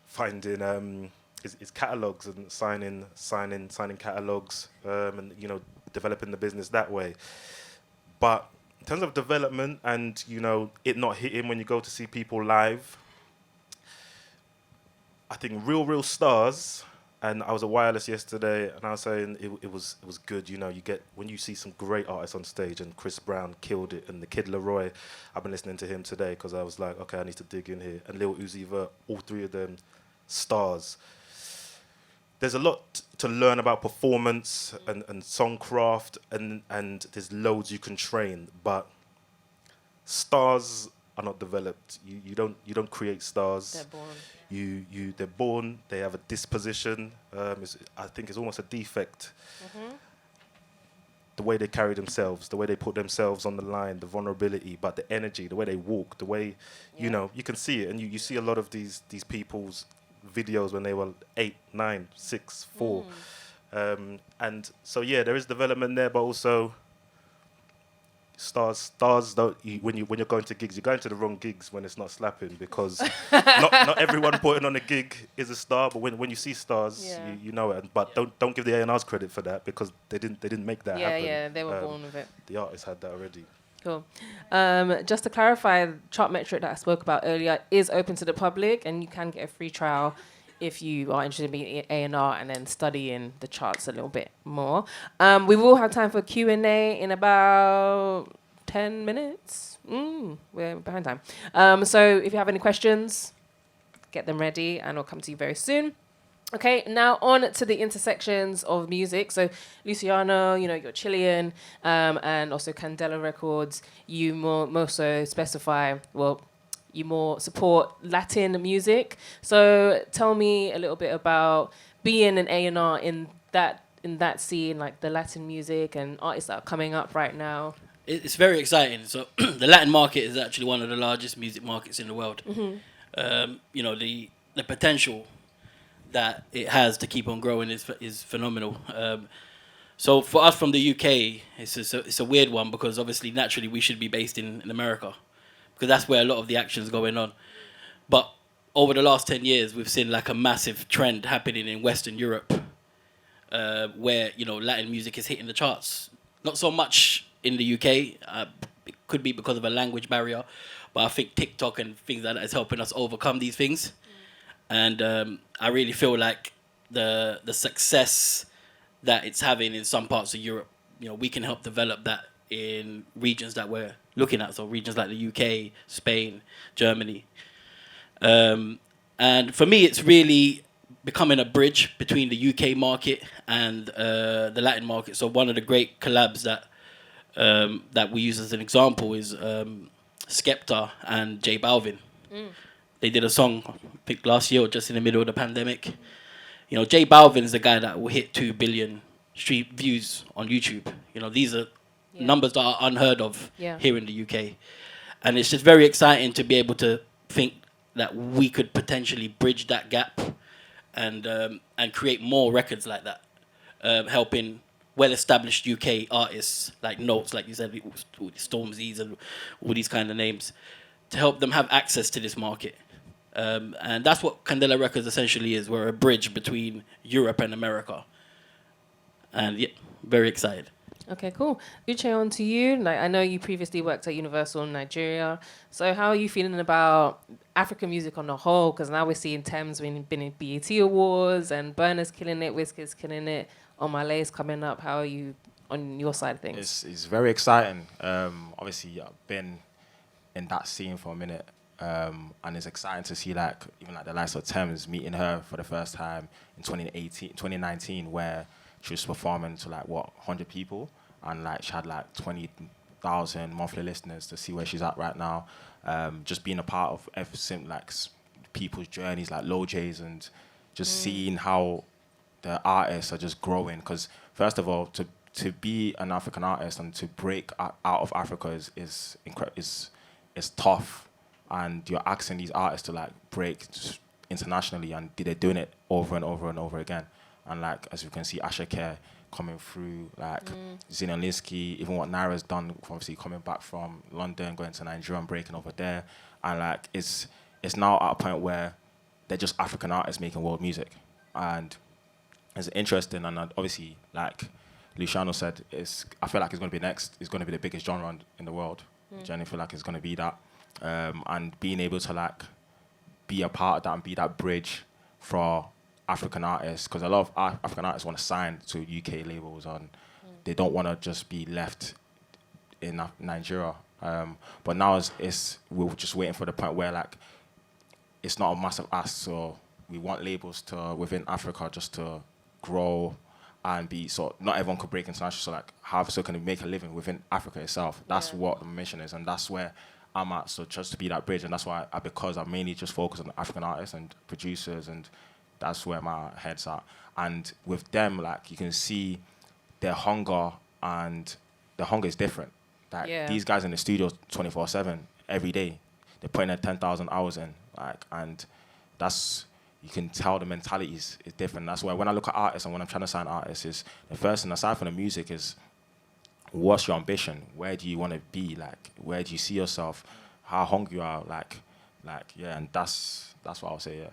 finding is catalogs and signing catalogs and developing the business that way. But in terms of development and it not hitting when you go to see people live, I think real stars, and I was at Wireless yesterday, and I was saying it was good. You get when you see some great artists on stage, and Chris Brown killed it, and the Kid Leroy. I've been listening to him today because I was like, okay, I need to dig in here. And Lil Uzi Vert, all three of them, stars. There's a lot to learn about performance and songcraft, and there's loads you can train, but stars are not developed. You don't create stars. They're born. They're born. They have a disposition. I think it's almost a defect. Mm-hmm. The way they carry themselves, the way they put themselves on the line, the vulnerability, but the energy, the way they walk, the way you can see it, and you see a lot of these people's videos when they were 8, 9, 6, 4, and so there is development there, but also. Stars don't. When you're going to gigs, you're going to the wrong gigs when it's not slapping, because not everyone putting on a gig is a star. But when you see stars, you know it. But don't give the A&Rs credit for that, because they didn't make that happen. Yeah, they were born with it. The artists had that already. Cool. Just to clarify, Chartmetric that I spoke about earlier is open to the public, and you can get a free trial if you are interested in being A&R and then studying the charts a little bit more. We will have time for Q&A in about 10 minutes. We're behind time. So if you have any questions, get them ready and I'll come to you very soon. Okay, now on to the intersections of music. So Luciano, you're Chilean, and also Candllea Records. You more so specify, you more support Latin music. So tell me a little bit about being an A&R in that scene, like the Latin music and artists that are coming up right now. It's very exciting. So the Latin market is actually one of the largest music markets in the world. The potential that it has to keep on growing is phenomenal. So for us from the UK, it's a weird one because obviously naturally we should be based in America because that's where a lot of the action's going on. But over the last 10 years, we've seen like a massive trend happening in Western Europe where, Latin music is hitting the charts. Not so much in the UK. It could be because of a language barrier, but I think TikTok and things like that is helping us overcome these things. And I really feel like the success that it's having in some parts of Europe, we can help develop that in regions that we're looking at. So regions like the UK, Spain, Germany. And for me, it's really becoming a bridge between the UK market and the Latin market. So one of the great collabs that we use as an example is Skepta and J Balvin. They did a song, I think last year or just in the middle of the pandemic. J Balvin is the guy that will hit 2 billion street views on YouTube. These are numbers that are unheard of here in the UK. And it's just very exciting to be able to think that we could potentially bridge that gap and create more records like that, helping well-established UK artists like Notes, like you said, Stormzy's and all these kind of names, to help them have access to this market. And that's what Candllea Records essentially is. We're a bridge between Europe and America. And very excited. Okay, cool. Uche, on to you. Like, I know you previously worked at Universal in Nigeria. So how are you feeling about African music on the whole? Because now we're seeing Thames been in BET Awards and Burna's killing it, Wizkid's killing it, Omalay's coming up. How are you on your side of things? It's very exciting. Obviously, I've been in that scene for a minute. And it's exciting to see even the likes of Thames meeting her for the first time in 2019, where she was performing to 100 people, and she had 20,000 monthly listeners. To see where she's at right now, just being a part of everything people's journeys like Low J's, and just seeing how the artists are just growing. Because first of all, to be an African artist and to break out of Africa is tough. And you're asking these artists to break internationally, and they're doing it over and over and over again. And as you can see, Asha Care coming through, Zinolinski, even what Naira's done, obviously coming back from London, going to Nigeria and breaking over there. And it's now at a point where they're just African artists making world music. And it's interesting, and obviously, Luciano said, I feel like it's going to be next. It's going to be the biggest genre in the world. Jenny feel like it's going to be that. And being able to be a part of that and be that bridge for African artists, because a lot of African artists want to sign to UK labels, and they don't want to just be left in Nigeria. But now we're just waiting for the point where it's not a massive ask, so we want labels to within Africa just to grow and be, so not everyone could break international. So how can we make a living within Africa itself? That's what the mission is, and that's where I'm at. So just to be that bridge, and that's why because I mainly just focus on African artists and producers, and that's where my head's at. And with them, you can see their hunger, and the hunger is different. These guys in the studio 24/7 every day, they're putting their 10,000 hours in, and that's, you can tell the mentality is different. That's why when I look at artists and when I'm trying to sign artists, is the first thing aside from the music is, what's your ambition? Where do you want to be? Where do you see yourself? How hungry you are? And that's what I'll say.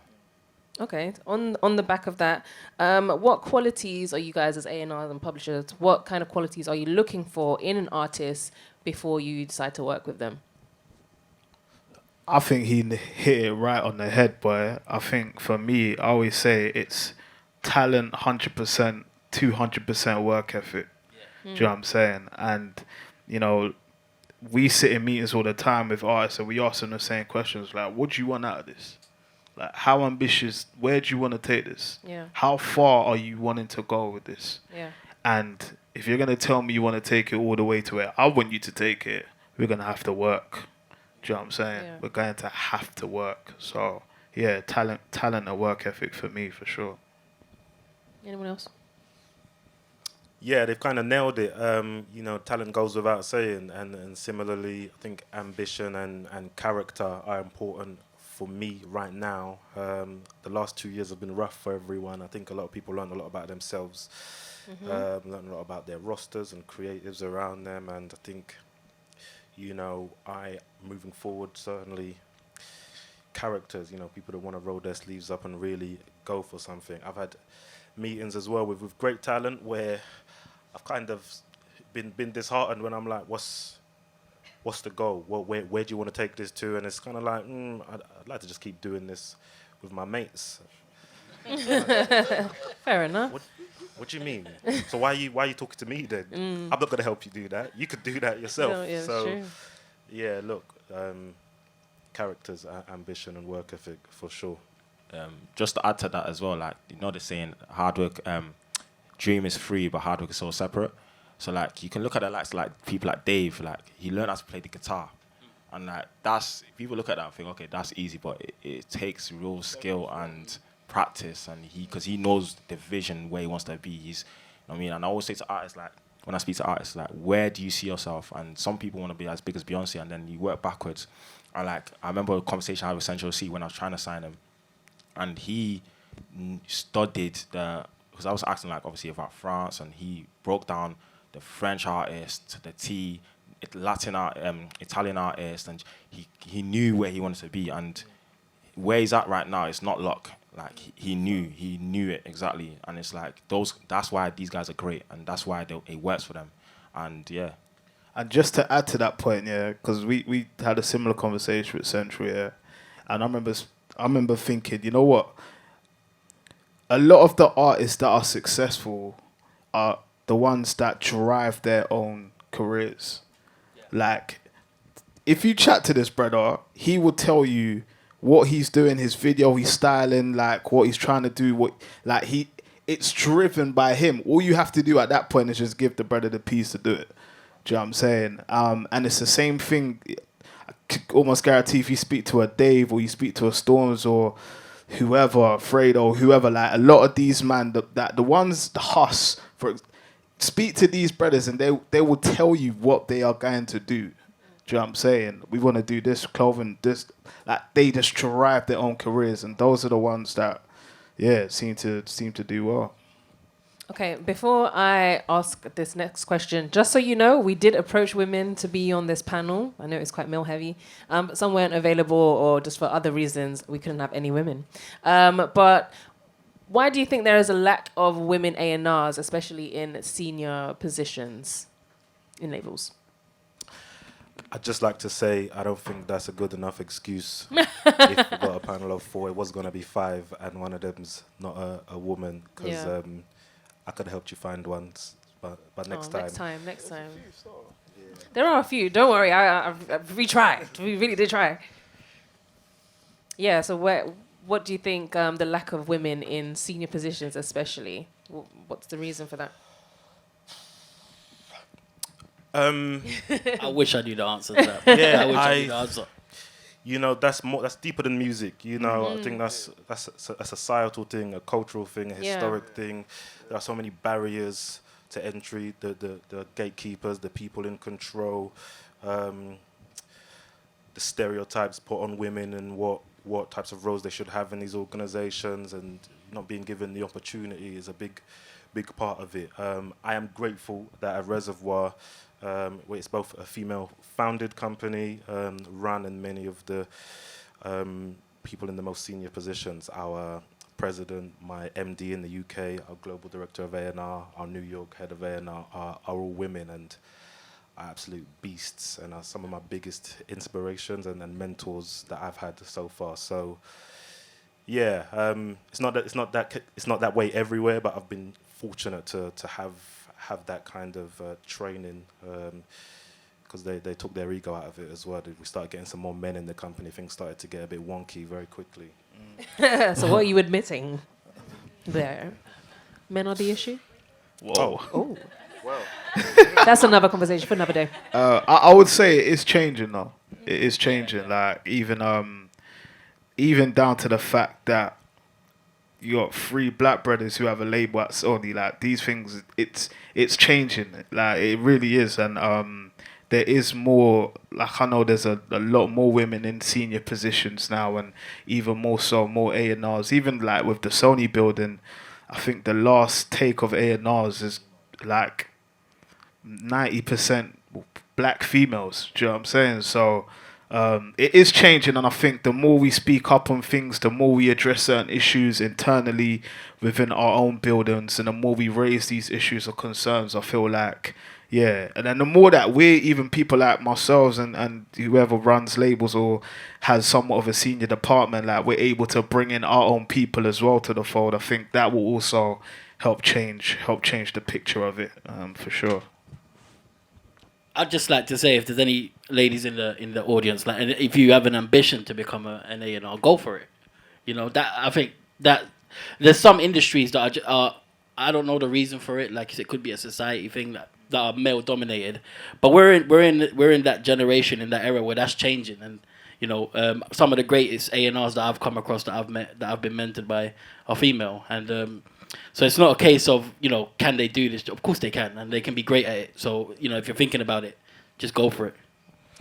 Okay. On the back of that, what qualities are you guys as A&Rs and publishers? What kind of qualities are you looking for in an artist before you decide to work with them? I think he hit it right on the head, boy. I think for me, I always say it's talent 100%, 200% work ethic. Do you know what I'm saying? And, we sit in meetings all the time with artists and we ask them the same questions, like, what do you want out of this? Like, how ambitious, where do you want to take this? Yeah. How far are you wanting to go with this? Yeah. And if you're going to tell me you want to take it all the way to where I want you to take it, we're going to have to work. Do you know what I'm saying? Yeah. We're going to have to work. So, yeah, talent and work ethic for me, for sure. Anyone else? Yeah, they've kind of nailed it. You know, talent goes without saying, and similarly, I think ambition and character are important for me right now. The last 2 years have been rough for everyone. I think a lot of people learned a lot about themselves, learned a lot about their rosters and creatives around them, and I think, you know, moving forward, certainly characters, you know, people that want to roll their sleeves up and really go for something. I've had meetings as well with great talent where I've kind of been disheartened when I'm like, what's the goal? Where do you want to take this to? And it's kind of like, I'd like to just keep doing this with my mates. Fair enough. What do you mean? So why are you talking to me then? I'm not going to help you do that. You could do that yourself. No, yeah, so, true. yeah, look, characters, ambition, and work ethic for sure. Just to add to that as well, like, you know, they're saying hard work, dream is free, but hard work is so separate. So, like, you can look at the likes like people like Dave, like, he learned how to play the guitar. And, like, people look at that and think, okay, that's easy, but it takes real skill and practice, and because he knows the vision where he wants to be. You know what I mean? And I always say to artists, like, when I speak to artists, like, where do you see yourself? And some people want to be as big as Beyonce, and then you work backwards. And, like, I remember a conversation I had with Central C when I was trying to sign him, and he studied because I was asking, like, obviously about France, and he broke down the French artist, the Italian artist, and he knew where he wanted to be, and where he's at right now, it's not luck. Like, he knew it exactly, and it's like that's why these guys are great, and that's why it works for them, and yeah. And just to add to that point, yeah, because we had a similar conversation with Central, yeah, and I remember thinking, you know what? A lot of the artists that are successful are the ones that drive their own careers. Yeah. Like, if you chat to this brother, he will tell you what he's doing, his video, he's styling, like what he's trying to do, it's driven by him. All you have to do at that point is just give the brother the piece to do it. Do you know what I'm saying? And it's the same thing. I could almost guarantee if you speak to a Dave or you speak to a Storms or whoever, Fredo, whoever, like a lot of these man, the ones, the Huss, speak to these brothers and they will tell you what they are going to do. Do you know what I'm saying? We want to do this, clothing, this. Like, they just drive their own careers, and those are the ones that, yeah, seem to do well. Okay, before I ask this next question, just so you know, we did approach women to be on this panel. I know it's quite male heavy, but some weren't available, or just for other reasons, we couldn't have any women. But why do you think there is a lack of women A&Rs, especially in senior positions in labels? I'd just like to say I don't think that's a good enough excuse. If we got a panel of 4, it was going to be 5, and one of them's not a woman, because I could have helped you find one, but next time. Next time. There are a few. Don't worry. We tried. We really did try. Yeah, so what do you think the lack of women in senior positions especially, what's the reason for that? I wish I knew the answer to that. Yeah, I wish I knew the answer. You know, that's deeper than music. You know, I think that's a societal thing, a cultural thing, a historic thing. There are so many barriers to entry, the gatekeepers, the people in control, the stereotypes put on women and what types of roles they should have in these organizations, and not being given the opportunity is a big part of it. I am grateful that at Reservoir, where it's both a female-founded company, run, and many of the people in the most senior positions, our president, my MD in the UK, our global director of A&R, our New York head of A&R are all women, and are absolute beasts, and are some of my biggest inspirations and mentors that I've had so far. So, yeah, it's not that way everywhere, but I've been fortunate to have that kind of training, because they took their ego out of it as well. We started getting some more men in the company. Things started to get a bit wonky very quickly. So what are you admitting there? Men are the issue? Whoa. Oh. That's another conversation for another day. I would say it is changing though. It is changing. Like even down to the fact that you got 3 black brothers who have a label at Sony. Like these things, it's changing. Like it really is, and there is more. Like I know there's a lot more women in senior positions now, and even more so, more A&Rs. Even like with the Sony building, I think the last take of A&Rs is like 90% black females. Do you know what I'm saying? So it is changing, and I think the more we speak up on things, the more we address certain issues internally within our own buildings, and the more we raise these issues or concerns, I feel like, yeah. And then the more that we're, even people like myself and whoever runs labels or has somewhat of a senior department, like we're able to bring in our own people as well to the fold, I think that will also help change the picture of it, for sure. I'd just like to say, if there's any ladies in the audience, like, and if you have an ambition to become an A&R, go for it. You know, that I think that there's some industries that are I don't know the reason for it. Like it could be a society thing that are male dominated, but we're in that generation, in that era where that's changing. And you know, some of the greatest A&Rs that I've come across, that I've been mentored by, are female. And so it's not a case of, you know, can they do this? Of course they can, and they can be great at it. So, you know, if you're thinking about it, just go for it.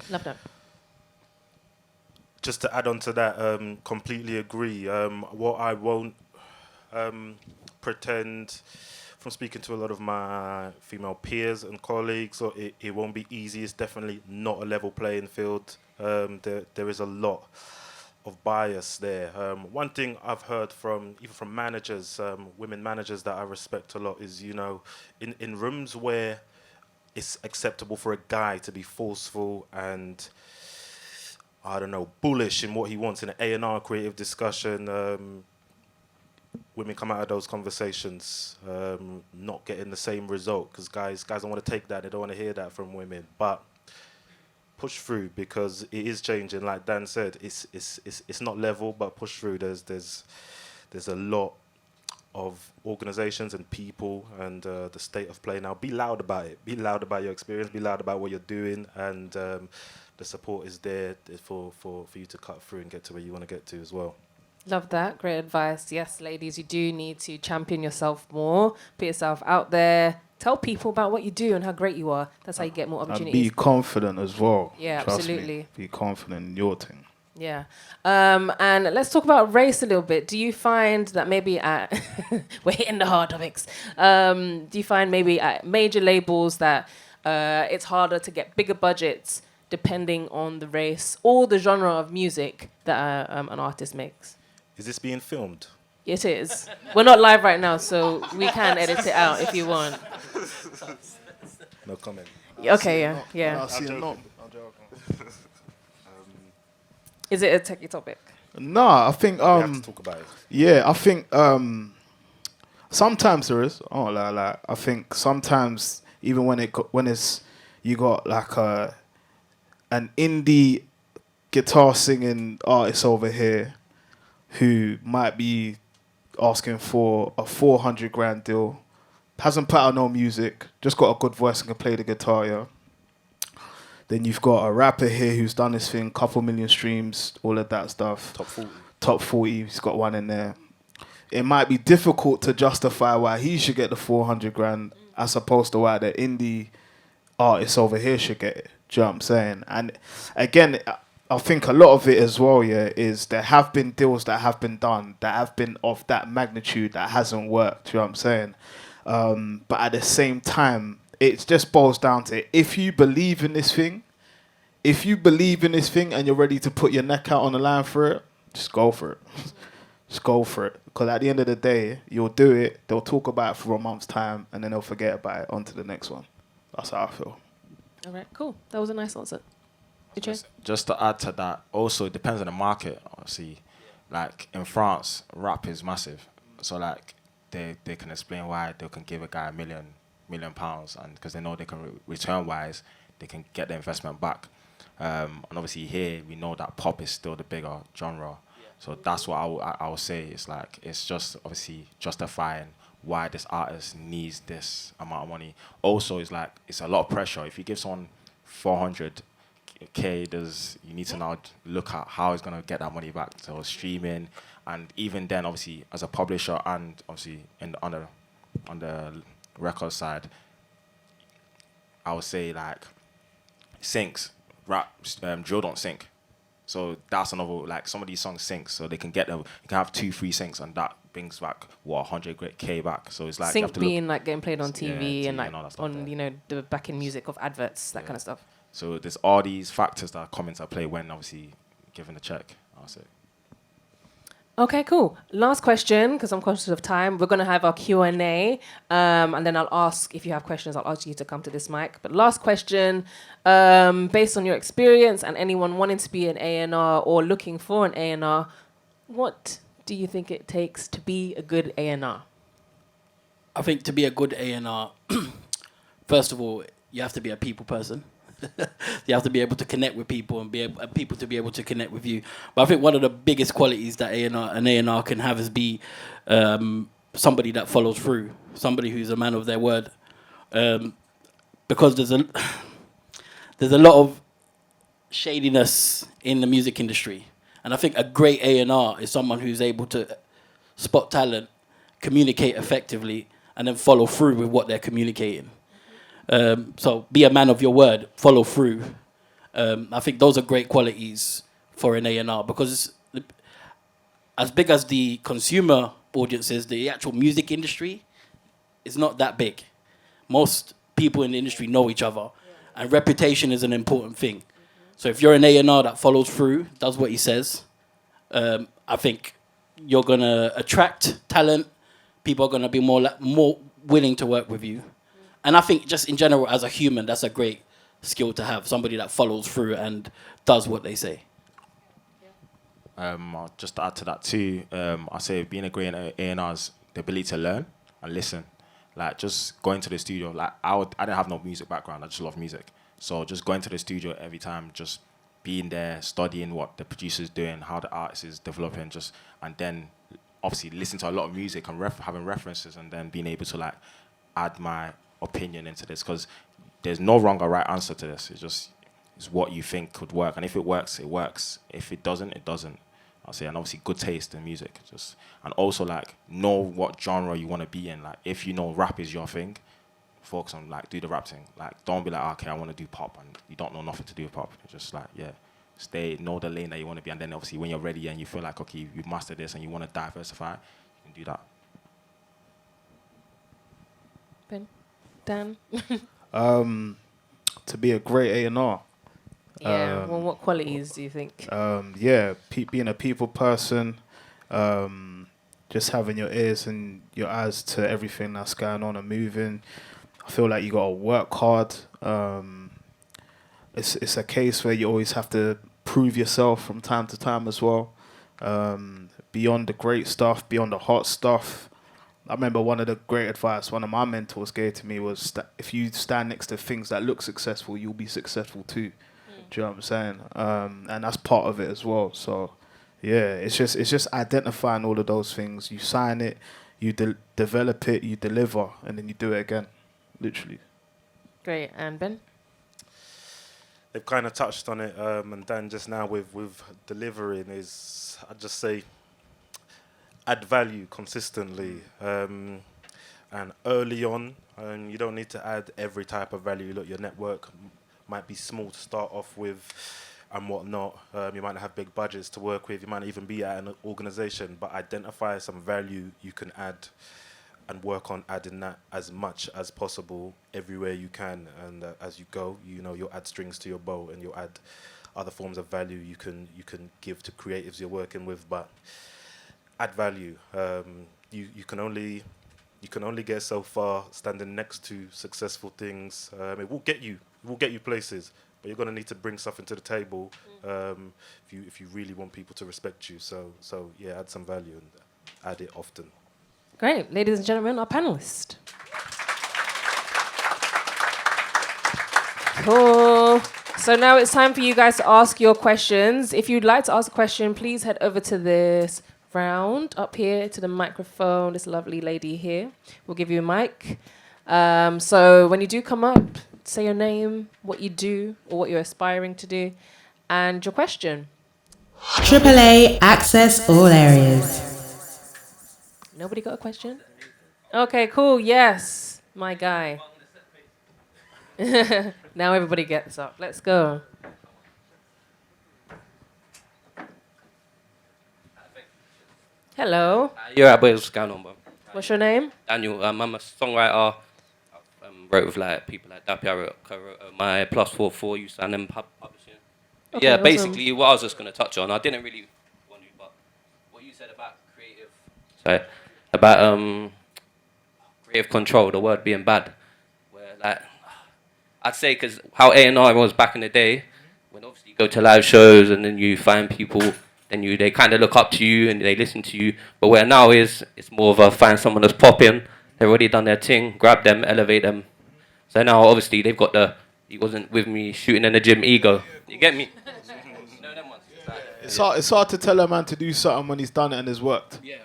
Love that. Just to add on to that, completely agree. What I won't pretend, from speaking to a lot of my female peers and colleagues, or it won't be easy. It's definitely not a level playing field. There is a lot of bias there. One thing I've heard from managers, women managers that I respect a lot, is, you know, in rooms where it's acceptable for a guy to be forceful and, I don't know, bullish in what he wants in an A&R creative discussion, women come out of those conversations not getting the same result, because guys don't want to take that. They don't want to hear that from women. But push through, because it is changing. Like Dan said, it's not level, but push through. There's a lot of organizations and people and the state of play now. Be loud about it. Be loud about your experience. Be loud about what you're doing, and the support is there for you to cut through and get to where you want to get to as well. Love that. Great advice. Yes, ladies, you do need to champion yourself more. Put yourself out there. Tell people about what you do and how great you are. That's how you get more opportunities. And be confident as well. Yeah, Trust absolutely. Me. Be confident in your thing. Yeah. And let's talk about race a little bit. Do you find that maybe at... we're hitting the hard topics. Do you find maybe at major labels that it's harder to get bigger budgets depending on the race or the genre of music that an artist makes? Is this being filmed? It is. We're not live right now, so we can edit it out if you want. No comment. Okay, yeah. Is it a techie topic? No, I think we have to talk about it. Yeah, I think sometimes there is. Oh, like I think sometimes even when it's you got like an indie guitar singing artist over here who might be asking for a 400 grand deal, hasn't put out no music, just got a good voice and can play the guitar, yeah. Then you've got a rapper here who's done this thing, couple million streams, all of that stuff. Top 40, he's got one in there. It might be difficult to justify why he should get the 400 grand as opposed to why the indie artist over here should get it. Do you know what I'm saying? And again, I think a lot of it as well, yeah, is there have been deals that have been done that have been of that magnitude that hasn't worked. You know what I'm saying? But at the same time, it just boils down to if you believe in this thing, and you're ready to put your neck out on the line for it, just go for it. Just go for it. Because at the end of the day, you'll do it, they'll talk about it for a month's time, and then they'll forget about it, on to the next one. That's how I feel. All right, cool. That was a nice answer. Just to add to that, also it depends on the market, obviously. Like in France, rap is massive. So like they can explain why they can give a guy £1 million, and because they know they can return wise, they can get the investment back. And obviously here we know that pop is still the bigger genre. So that's what I would say. It's like, it's just obviously justifying why this artist needs this amount of money. Also, it's like, it's a lot of pressure. If you give someone 400K, you need to now look at how he's going to get that money back. So streaming, and even then, obviously, as a publisher and obviously on the record side, I would say like syncs, rap, drill don't sync. So that's another, like, some of these songs sync, so they can get them. You can have 2-3 syncs, and that brings back 100K back. So it's like, you have Sync to being like getting played on TV and like all that stuff on there. you know the backing music of adverts, that kind of stuff. So there's all these factors that come into play when obviously giving the check, I'll say. Okay, cool. Last question, because I'm conscious of time. We're going to have our Q&A, and then I'll ask, if you have questions, I'll ask you to come to this mic. But last question, based on your experience and anyone wanting to be an A&R or looking for an A&R, what do you think it takes to be a good A&R? I think to be a good A&R, first of all, you have to be a people person. You have to be able to connect with people and people to be able to connect with you. But I think one of the biggest qualities that an A&R can have is be somebody that follows through, somebody who's a man of their word. Because there's a lot of shadiness in the music industry. And I think a great A&R is someone who's able to spot talent, communicate effectively, and then follow through with what they're communicating. So be a man of your word, follow through. I think those are great qualities for an A&R, because as big as the consumer audience is, the actual music industry is not that big. Most people in the industry know each other, and reputation is an important thing. So if you're an A&R that follows through, does what he says, I think you're going to attract talent. People are going to be more willing to work with you. And I think just in general, as a human, that's a great skill to have. Somebody that follows through and does what they say. Just to add to that too, I say being a great A&R is the ability to learn and listen. Like, just going to the studio. Like, I didn't have no music background. I just love music. So just going to the studio every time, just being there, studying what the producer's doing, how the artist is developing, and then obviously listen to a lot of music and having references, and then being able to like add my opinion into this, because there's no wrong or right answer to this. It's what you think could work, and if it works, it works. If it doesn't, it doesn't. I'll say, and obviously good taste in music, and also like know what genre you want to be in. Like, if you know rap is your thing, focus on like do the rap thing. Like, don't be like, okay, I want to do pop, and you don't know nothing to do with pop. Just like, know the lane that you want to be, and then obviously when you're ready and you feel like, okay, you've mastered this and you want to diversify, you can do that. Ben? Dan? To be a great A&R. Yeah, well, what qualities do you think? Being a people person, just having your ears and your eyes to everything that's going on and moving. I feel like you got to work hard. It's a case where you always have to prove yourself from time to time as well. Beyond the great stuff, beyond the hot stuff. I remember one of the great advice one of my mentors gave to me was that if you stand next to things that look successful, you'll be successful too. Do you know what I'm saying? And that's part of it as well. So, yeah, it's just identifying all of those things. You sign it, you develop it, you deliver, and then you do it again, literally. Great. And Ben? They've kind of touched on it, and Dan just now with delivering is, I'd just say, add value consistently, and early on. And you don't need to add every type of value. Look, your network might be small to start off with and whatnot. You might not have big budgets to work with. You might not even be at an organization, but identify some value you can add and work on adding that as much as possible everywhere you can. And as you go, you'll add strings to your bow, and you'll add other forms of value you can give to creatives you're working with. But add value. You can only get so far standing next to successful things. It will get you places, but you're gonna need to bring something to the table if you really want people to respect you. So yeah, add some value and add it often. Great. Ladies and gentlemen, our panelist. Cool. So now it's time for you guys to ask your questions. If you'd like to ask a question, please head over to this round up here to the microphone. This lovely lady here will give you a mic. So when you do come up, say your name, what you do, or what you're aspiring to do, and your question. AAA access all areas. Nobody got a question? Okay, cool. Yes, my guy. Now everybody gets up. Let's go. Hello. Yeah, boy, what's going on, bro? What's your name? Daniel. I'm a songwriter. Wrote with like people like Akpojaro, my +44 used and then publishing. Okay, Yeah, awesome. basically what I was just gonna touch on. I didn't really want to, but what you said about creative, sorry, about creative control, the word being bad, where like I'd say because how A&R was back in the day, when obviously you go to live shows and then you find people, then they kind of look up to you and they listen to you. But where now is, it's more of a find someone that's popping. They've already done their thing, grab them, elevate them. So now obviously they've got the he wasn't with me shooting in the gym ego. You get me? No, them ones. It's hard to tell a man to do something when he's done it and it's worked. Yeah.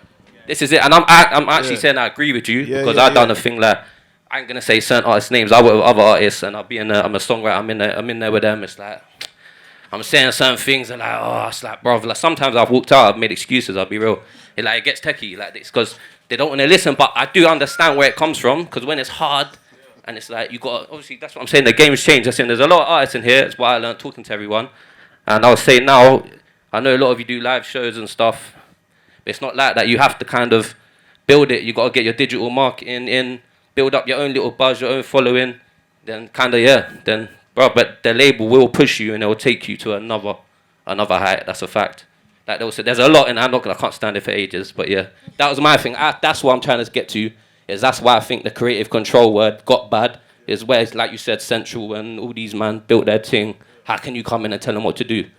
This is it, and I'm actually saying I agree with you because I've done a thing like I ain't gonna say certain artists' names. I work with other artists, and I'm a songwriter. I'm in there with them. It's like I'm saying certain things, and like it's like bro. Like sometimes I've walked out, I've made excuses. I'll be real. It gets techie like this because they don't want to listen. But I do understand where it comes from because when it's hard, and it's like you got obviously that's what I'm saying. The game's changed. I'm saying there's a lot of artists in here. That's why I learned talking to everyone, and I was saying now I know a lot of you do live shows and stuff. It's not like that. You have to kind of build it. You got to get your digital marketing in, build up your own little buzz, your own following. Then but the label will push you and it will take you to another height. That's a fact. Like there's a lot, and I can't stand it for ages. But yeah, that was my thing. That's what I'm trying to get to. That's why I think the creative control word got bad. Is where it's like you said, Central and all these man built their thing. How can you come in and tell them what to do?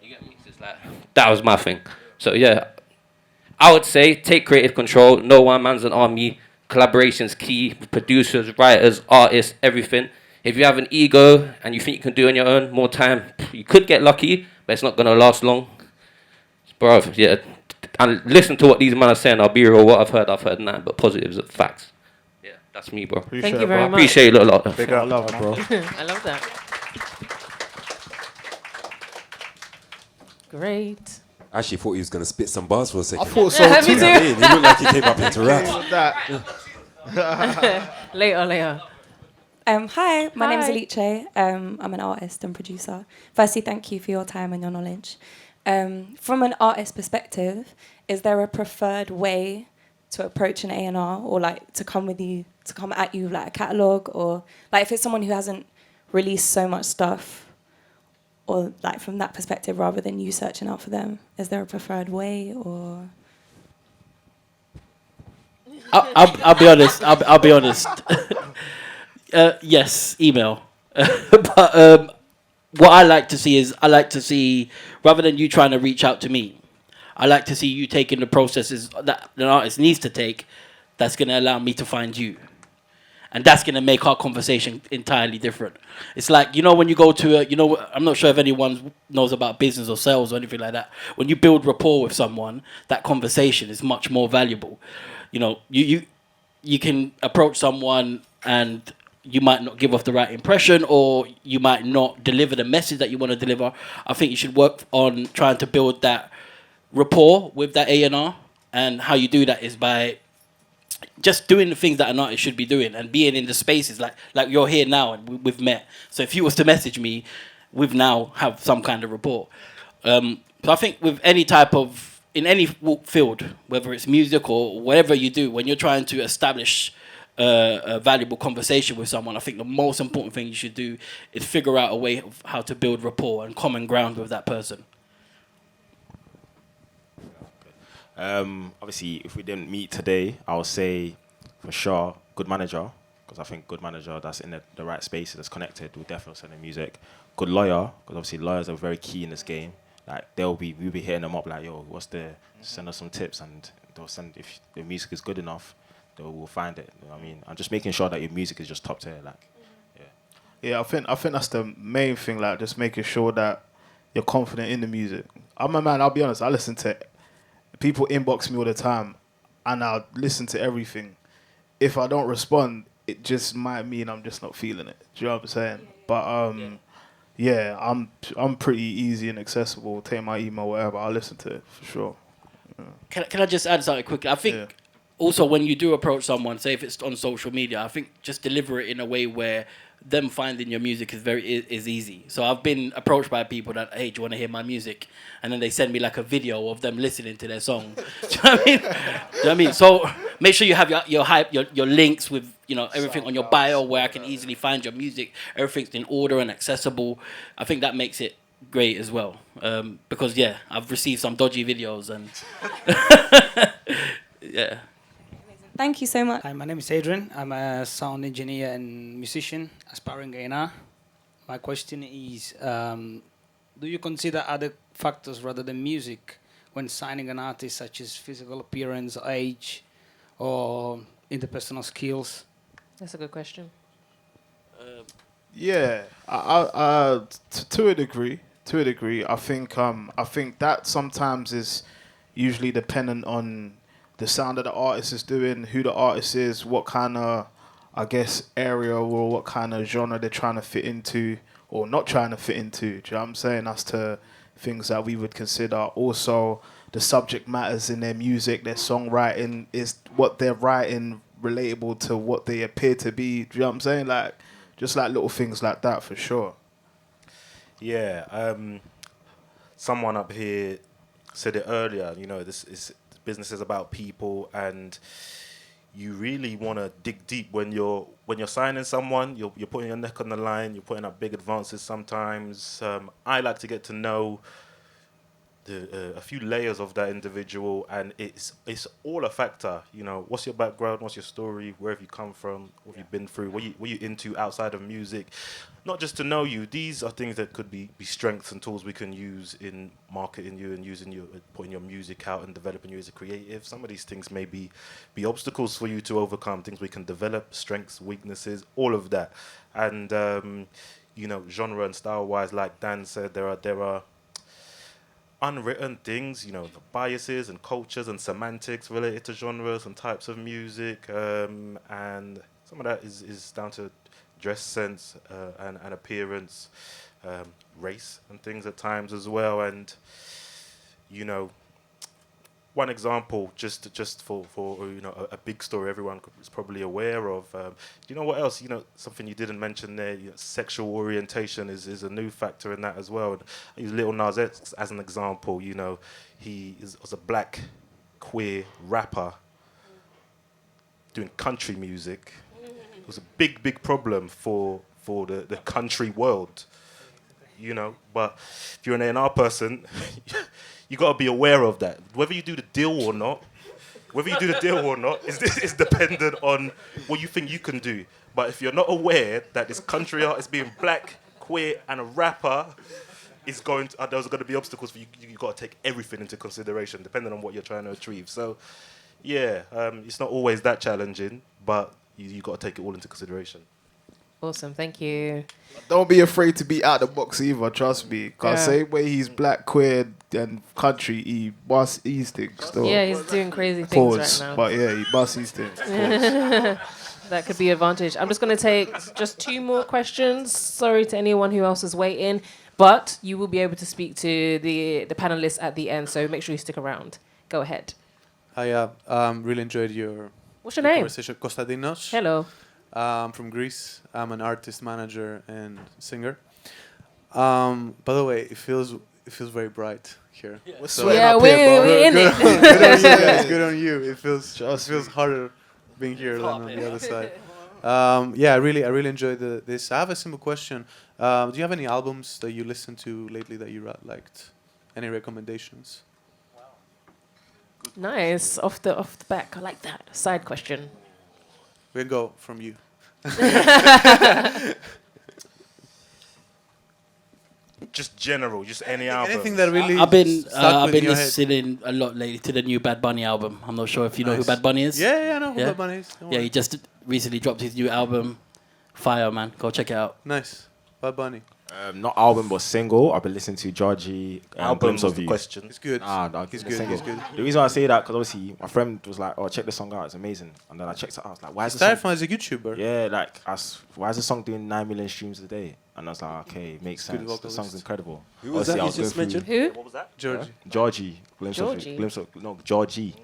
You get me? It's like that was my thing. So yeah. I would say take creative control. No one man's an army. Collaboration's key. Producers, writers, artists, everything. If you have an ego and you think you can do it on your own, more time, you could get lucky, but it's not gonna last long. Bro, yeah. And listen to what these men are saying. I'll be real. What I've heard nothing but positives, facts. Yeah, that's me, bro. Thank you very much. Appreciate it a lot. Big up, love, bro. I love that. Great. I actually thought he was going to spit some bars for a second. I thought so Me too. too. He looked like he came up into rap. Later. Hi, my name is Hi. Uche. I'm an artist and producer. Firstly, thank you for your time and your knowledge. From an artist perspective, is there a preferred way to approach an A&R or like to come at you like a catalogue, or like if it's someone who hasn't released so much stuff, or like from that perspective rather than you searching out for them? Is there a preferred way, or? I'll be honest. I'll be honest. Yes, email. But what I like to see rather than you trying to reach out to me, I like to see you taking the processes that an artist needs to take. That's going to allow me to find you. And that's going to make our conversation entirely different. It's like, when you go to I'm not sure if anyone knows about business or sales or anything like that. When you build rapport with someone, that conversation is much more valuable. You can approach someone and you might not give off the right impression, or you might not deliver the message that you want to deliver. I think you should work on trying to build that rapport with that A&R, and how you do that is by just doing the things that an artist should be doing and being in the spaces like you're here now and we've met. So if you was to message me, we've now have some kind of rapport. So I think with in any field, whether it's music or whatever you do, when you're trying to establish a valuable conversation with someone, I think the most important thing you should do is figure out a way of how to build rapport and common ground with that person. Obviously, if we didn't meet today, I would say for sure good manager, because I think good manager that's in the right space, that's connected, will definitely send the music. Good lawyer, because obviously lawyers are very key in this game. Like we'll be hitting them up like, yo, what's the send us some tips, and they'll send if the music is good enough, we'll find it. You know what I mean, I'm just making sure that your music is just top tier. Like, yeah. Yeah, I think that's the main thing. Like, just making sure that you're confident in the music. I'm a man. I'll be honest. I listen to people inbox me all the time, and I listen to everything. If I don't respond, it just might mean I'm just not feeling it. Do you know what I'm saying? But yeah, I'm pretty easy and accessible. Take my email, whatever. I'll listen to it for sure. Yeah. Can I just add something quickly? I think also when you do approach someone, say if it's on social media, I think just deliver it in a way where them finding your music is easy. So I've been approached by people that, hey, do you want to hear my music? And then they send me like a video of them listening to their song. Do you know what I mean? Do you know what I mean? So make sure you have your links with, you know, everything on your bio where I can easily find your music. Everything's in order and accessible. I think that makes it great as well. Because I've received some dodgy videos and yeah. Thank you so much. Hi, my name is Adrian. I'm a sound engineer and musician, aspiring A&R. My question is, do you consider other factors rather than music when signing an artist, such as physical appearance, age, or interpersonal skills? That's a good question. Yeah, to a degree. I think that sometimes is usually dependent on the sound that the artist is doing, who the artist is, what kind of, I guess, area or what kind of genre they're trying to fit into or not trying to fit into. Do you know what I'm saying? That's to things that we would consider. Also, the subject matters in their music, their songwriting, is what they're writing relatable to what they appear to be. Do you know what I'm saying? Like, just like little things like that for sure. Yeah, someone up here said it earlier. You know, this business is about people, and you really want to dig deep when you're signing someone. You're putting your neck on the line. You're putting up big advances. Sometimes I like to get to know a few layers of that individual, and it's all a factor. You know, what's your background? What's your story? Where have you come from? What have you been through? What you into outside of music? Not just to know you. These are things that could be strengths and tools we can use in marketing you and using you, putting your music out and developing you as a creative. Some of these things may be obstacles for you to overcome. Things we can develop, strengths, weaknesses, all of that. And you know, genre and style wise, like Dan said, there are unwritten things, you know, the biases and cultures and semantics related to genres and types of music, and some of that is down to dress sense and appearance, race and things at times as well. And you know, one example, just for you know, a big story everyone is probably aware of. Do you know what else? You know, something you didn't mention there. You know, sexual orientation is a new factor in that as well. And I use Lil Nas X as an example. You know, was a black queer rapper doing country music. It was a big problem for the country world. You know, but if you're an A&R person, you got to be aware of that. Whether you do the deal or not, is dependent on what you think you can do. But if you're not aware that this country artist being black, queer, and a rapper is there's going to be obstacles for you. You got to take everything into consideration, depending on what you're trying to achieve. So, yeah, it's not always that challenging, but you got to take it all into consideration. Awesome, thank you. Don't be afraid to be out the box either, trust me. Because same way he's black, queer, and country, he busts these things. Still. Yeah, he's doing crazy things right now. But yeah, he busts these things. That could be advantage. I'm just going to take just 2 more questions. Sorry to anyone who else is waiting. But you will be able to speak to the panelists at the end, so make sure you stick around. Go ahead. Hi, really enjoyed your What's your name? Conversation. Kostadinos. Hello. I'm from Greece. I'm an artist, manager, and singer. By the way, it feels very bright here. We're So sweating up we're here, bro. in good it. on you guys. Good on you. It feels harder being here than on the other side. Yeah, I really enjoyed this. I have a simple question. Do you have any albums that you listened to lately that you liked? Any recommendations? Nice. Off the back. I like that. Side question. We'll go from you. Just general, just any album. Anything that really I've been stuck with your head. listening a lot lately to the new Bad Bunny album. I'm not sure if you know who Bad Bunny is. Yeah, I know who Bad Bunny is. Don't Yeah, worry. he just recently dropped his new album. Fire, man. Go check it out. Nice. Bad Bunny. Not album, but single. I've been listening to Georgie. Album Glimpse was of the You. question. It's good. He's good. He's good. The reason why I say that, because obviously my friend was like, "Oh, check the song out. It's amazing." And then I checked it out. I was like, "Why is He's the song?" terrifying as a YouTuber. Yeah, like, why is the song doing 9 million streams a day? And I was like, okay, it makes Good sense. The vocalist. song's incredible. Who was that you just mentioned? Who? What was that? Georgie. Georgie. Georgie? Georgie.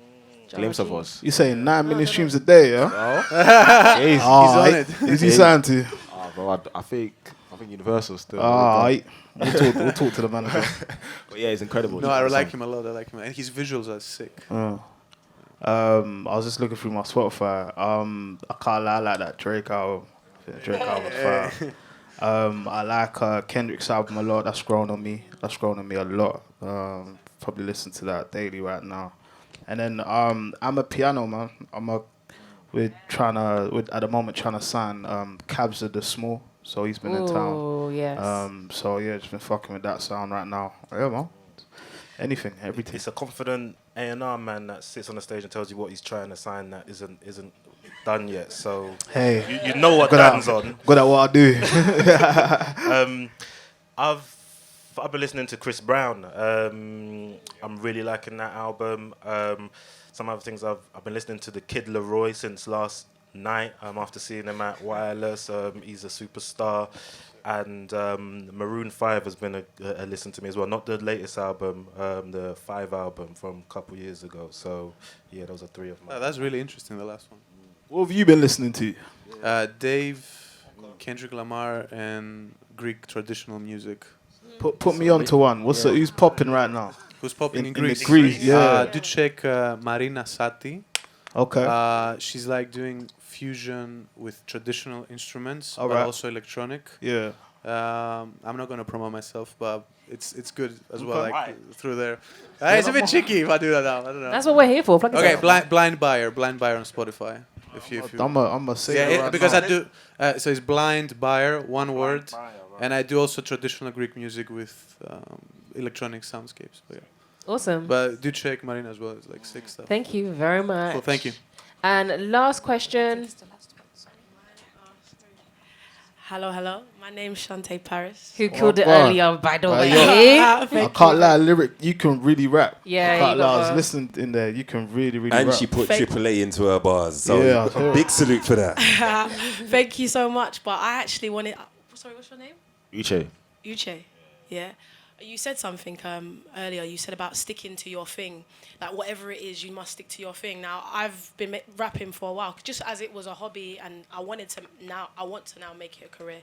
Glimpse of Us. You saying 9 million streams a day, yeah? Yeah, He's on it. Is he Santi? bro, I think Universal still. We'll talk to the manager. But yeah, it's incredible. No, I like him a lot. And his visuals are sick. I was just looking through my Spotify. I can't lie, I like that Drake album. I think Drake album's fire. I like Kendrick's album a lot. That's grown on me. A lot. Probably listen to that daily right now. And then I'm a piano man. We're at the moment trying to sign Cabs of the Small. So he's been in town. Oh yes. So yeah, just been fucking with that sound right now. Yeah, man. Anything, everything. It's a confident A&R man that sits on the stage and tells you what he's trying to sign that isn't done yet. So Hey, you know what Dan's on. Good at what I do. I've been listening to Chris Brown. I'm really liking that album. Some other things I've been listening to the Kid Leroy since last night. After seeing him at Wireless, he's a superstar. And Maroon 5 has been a listen to me as well. Not the latest album, the 5 album from a couple years ago. So yeah, those are 3 of mine. That's really interesting. The last one. What have you been listening to? Dave, Kendrick Lamar, and Greek traditional music. Put me on to one. Who's popping right now? Who's popping in Greece? Greece? Yeah. Do check Marina Sati. Okay. She's like doing fusion with traditional instruments, All but right. also electronic. Yeah. I'm not gonna promote myself, but it's good as well. Okay. Like through there, it's a bit cheeky if I do that now. I don't know. That's what we're here for. Plug Okay, yourself. blind buyer on Spotify. If you I'm a singer. yeah, right because now. I do. So it's blind buyer, one word, and I do also traditional Greek music with electronic soundscapes. But, yeah. Awesome. But do check Marina as well. It's like sick stuff. Thank you very much. Cool, thank you. And last question. Hello. My name's Shantae Paris. Who killed it God. earlier, by the way? I can't lie, lyric, you can really rap. Yeah, I can't you lie, I got was her. listening in there, you can really And rap. she put AAA into her bars. So Yeah, a big salute for that. Thank you so much. But I actually wanted. Sorry, what's your name? Uche. Uche. Yeah. You said something earlier. You said about sticking to your thing. Like whatever it is, you must stick to your thing. Now I've been rapping for a while, just as it was a hobby, and I want to now make it a career.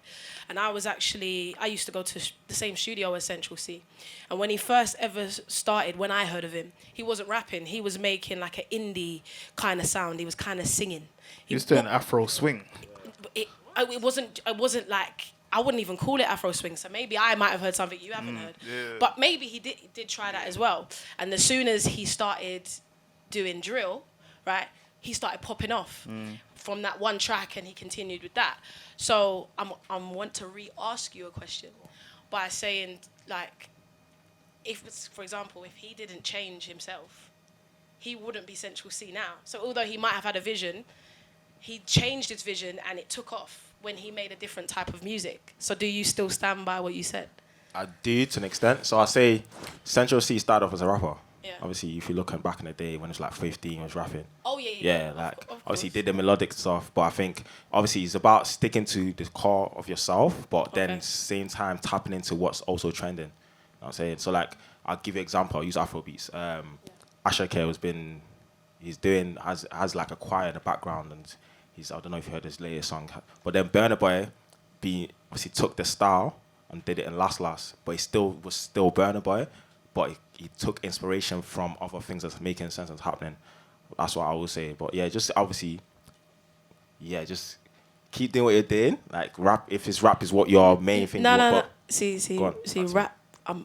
And I used to go to the same studio as Central C. And when he first ever started, when I heard of him, he wasn't rapping. He was making like an indie kind of sound. He was kind of singing. He was doing Afro swing. It wasn't like. I wouldn't even call it Afro swing, so maybe I might have heard something you haven't heard. Yeah. But maybe he did try that as well. And as soon as he started doing drill, right, he started popping off from that one track, and he continued with that. So I want to re-ask you a question by saying, like, for example, if he didn't change himself, he wouldn't be Central C now. So although he might have had a vision, he changed his vision and it took off when he made a different type of music. So do you still stand by what you said? I do to an extent. So I say Central C started off as a rapper. Yeah. Obviously, if you look back in the day when it was like 15, he was rapping. Oh, yeah. Yeah, like Of obviously he course. did the melodic stuff, but I think obviously it's about sticking to the core of yourself, but then Okay. same time tapping into what's also trending. You know what I'm saying? So like I'll give you an example. I'll use Afrobeats. Asha has like a choir in the background, and I don't know if you heard his latest song, but then Burna Boy obviously took the style and did it in Last, but he was still Burna Boy, but he took inspiration from other things that's making sense and happening. That's what I would say. But yeah, just obviously, just keep doing what you're doing. Like rap, if his rap is what your main thing. No. See, Go on. rap.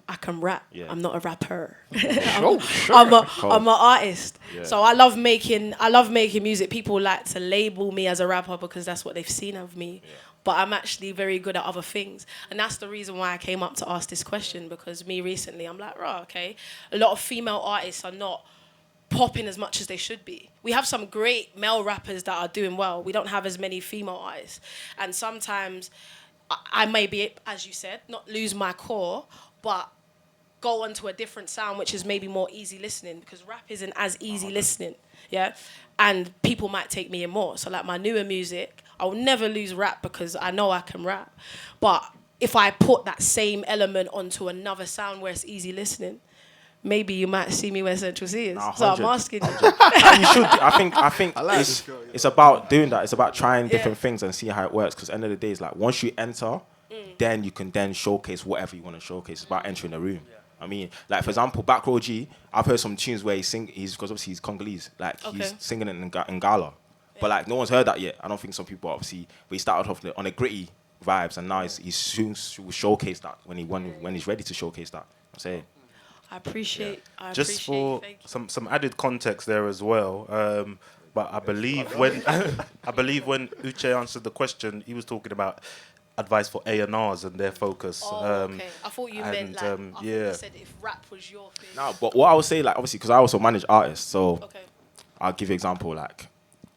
I can rap. Yeah. I'm not a rapper. Sure. I'm an artist. Yeah. So I love making music. People like to label me as a rapper because that's what they've seen of me. Yeah. But I'm actually very good at other things. And that's the reason why I came up to ask this question, because me recently, I'm like, okay, a lot of female artists are not popping as much as they should be. We have some great male rappers that are doing well. We don't have as many female artists. And sometimes I may be, as you said, not lose my core, but go onto a different sound, which is maybe more easy listening, because rap isn't as easy listening, yeah? And people might take me in more. So like my newer music, I'll never lose rap because I know I can rap. But if I put that same element onto another sound where it's easy listening, maybe you might see me where Central C is. So I'm asking you. You should. I think it's about doing that. It's about trying different things and see how it works. Because at the end of the day, it's like once you enter, then you can then showcase whatever you want to showcase. It's about entering the room. I mean, like for example, Back Row G, I've heard some tunes where he's because obviously he's Congolese, like he's singing it in Ngala, but like no one's heard that yet. I don't think some people obviously. But he started off on a gritty vibes, and now he's soon will showcase that when he's ready to showcase that. I'm saying. I appreciate. Just for some added context there as well. But I believe when Uche answered the question, he was talking about advice for A&Rs and their focus. Okay. I thought you meant like, I thought you said if rap was your thing. No, but what I would say, like, obviously, because I also manage artists, so I'll give you an example. Like,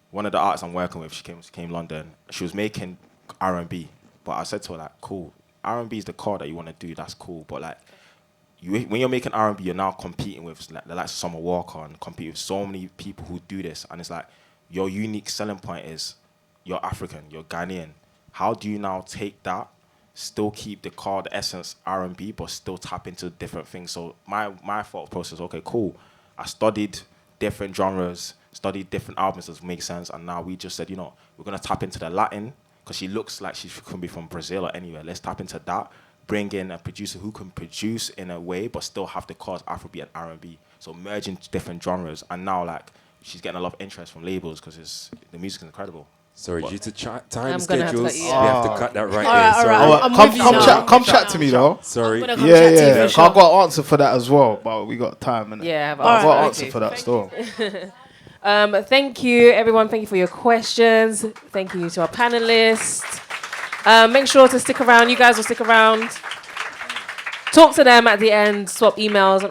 one of the artists I'm working with, she came London. She was making R&B, but I said to her, like, cool, R&B is the core that you want to do. That's cool, but like, when you're making R&B, you're now competing with like the likes of Summer Walker and compete with so many people who do this, and it's like your unique selling point is you're African, you're Ghanaian. How do you now take that, still keep the core, the essence R&B, but still tap into different things? So my thought process, okay, cool. I studied different genres, studied different albums that make sense, and now we just said, we're gonna tap into the Latin because she looks like she could be from Brazil or anywhere. Let's tap into that. Bring in a producer who can produce in a way, but still have the cause Afrobeat and R&B. So merging different genres, and now like she's getting a lot of interest from labels because the music is incredible. Sorry, due to time schedules, we have to cut that right there. Sorry. Come chat to me though. Sorry. Yeah. I've got an answer for that as well, but we got time. Innit? Yeah, I've got an answer for that still. Thank you, everyone. Thank you for your questions. Thank you to our panelists. Make sure to stick around. You guys will stick around. Talk to them at the end. Swap emails.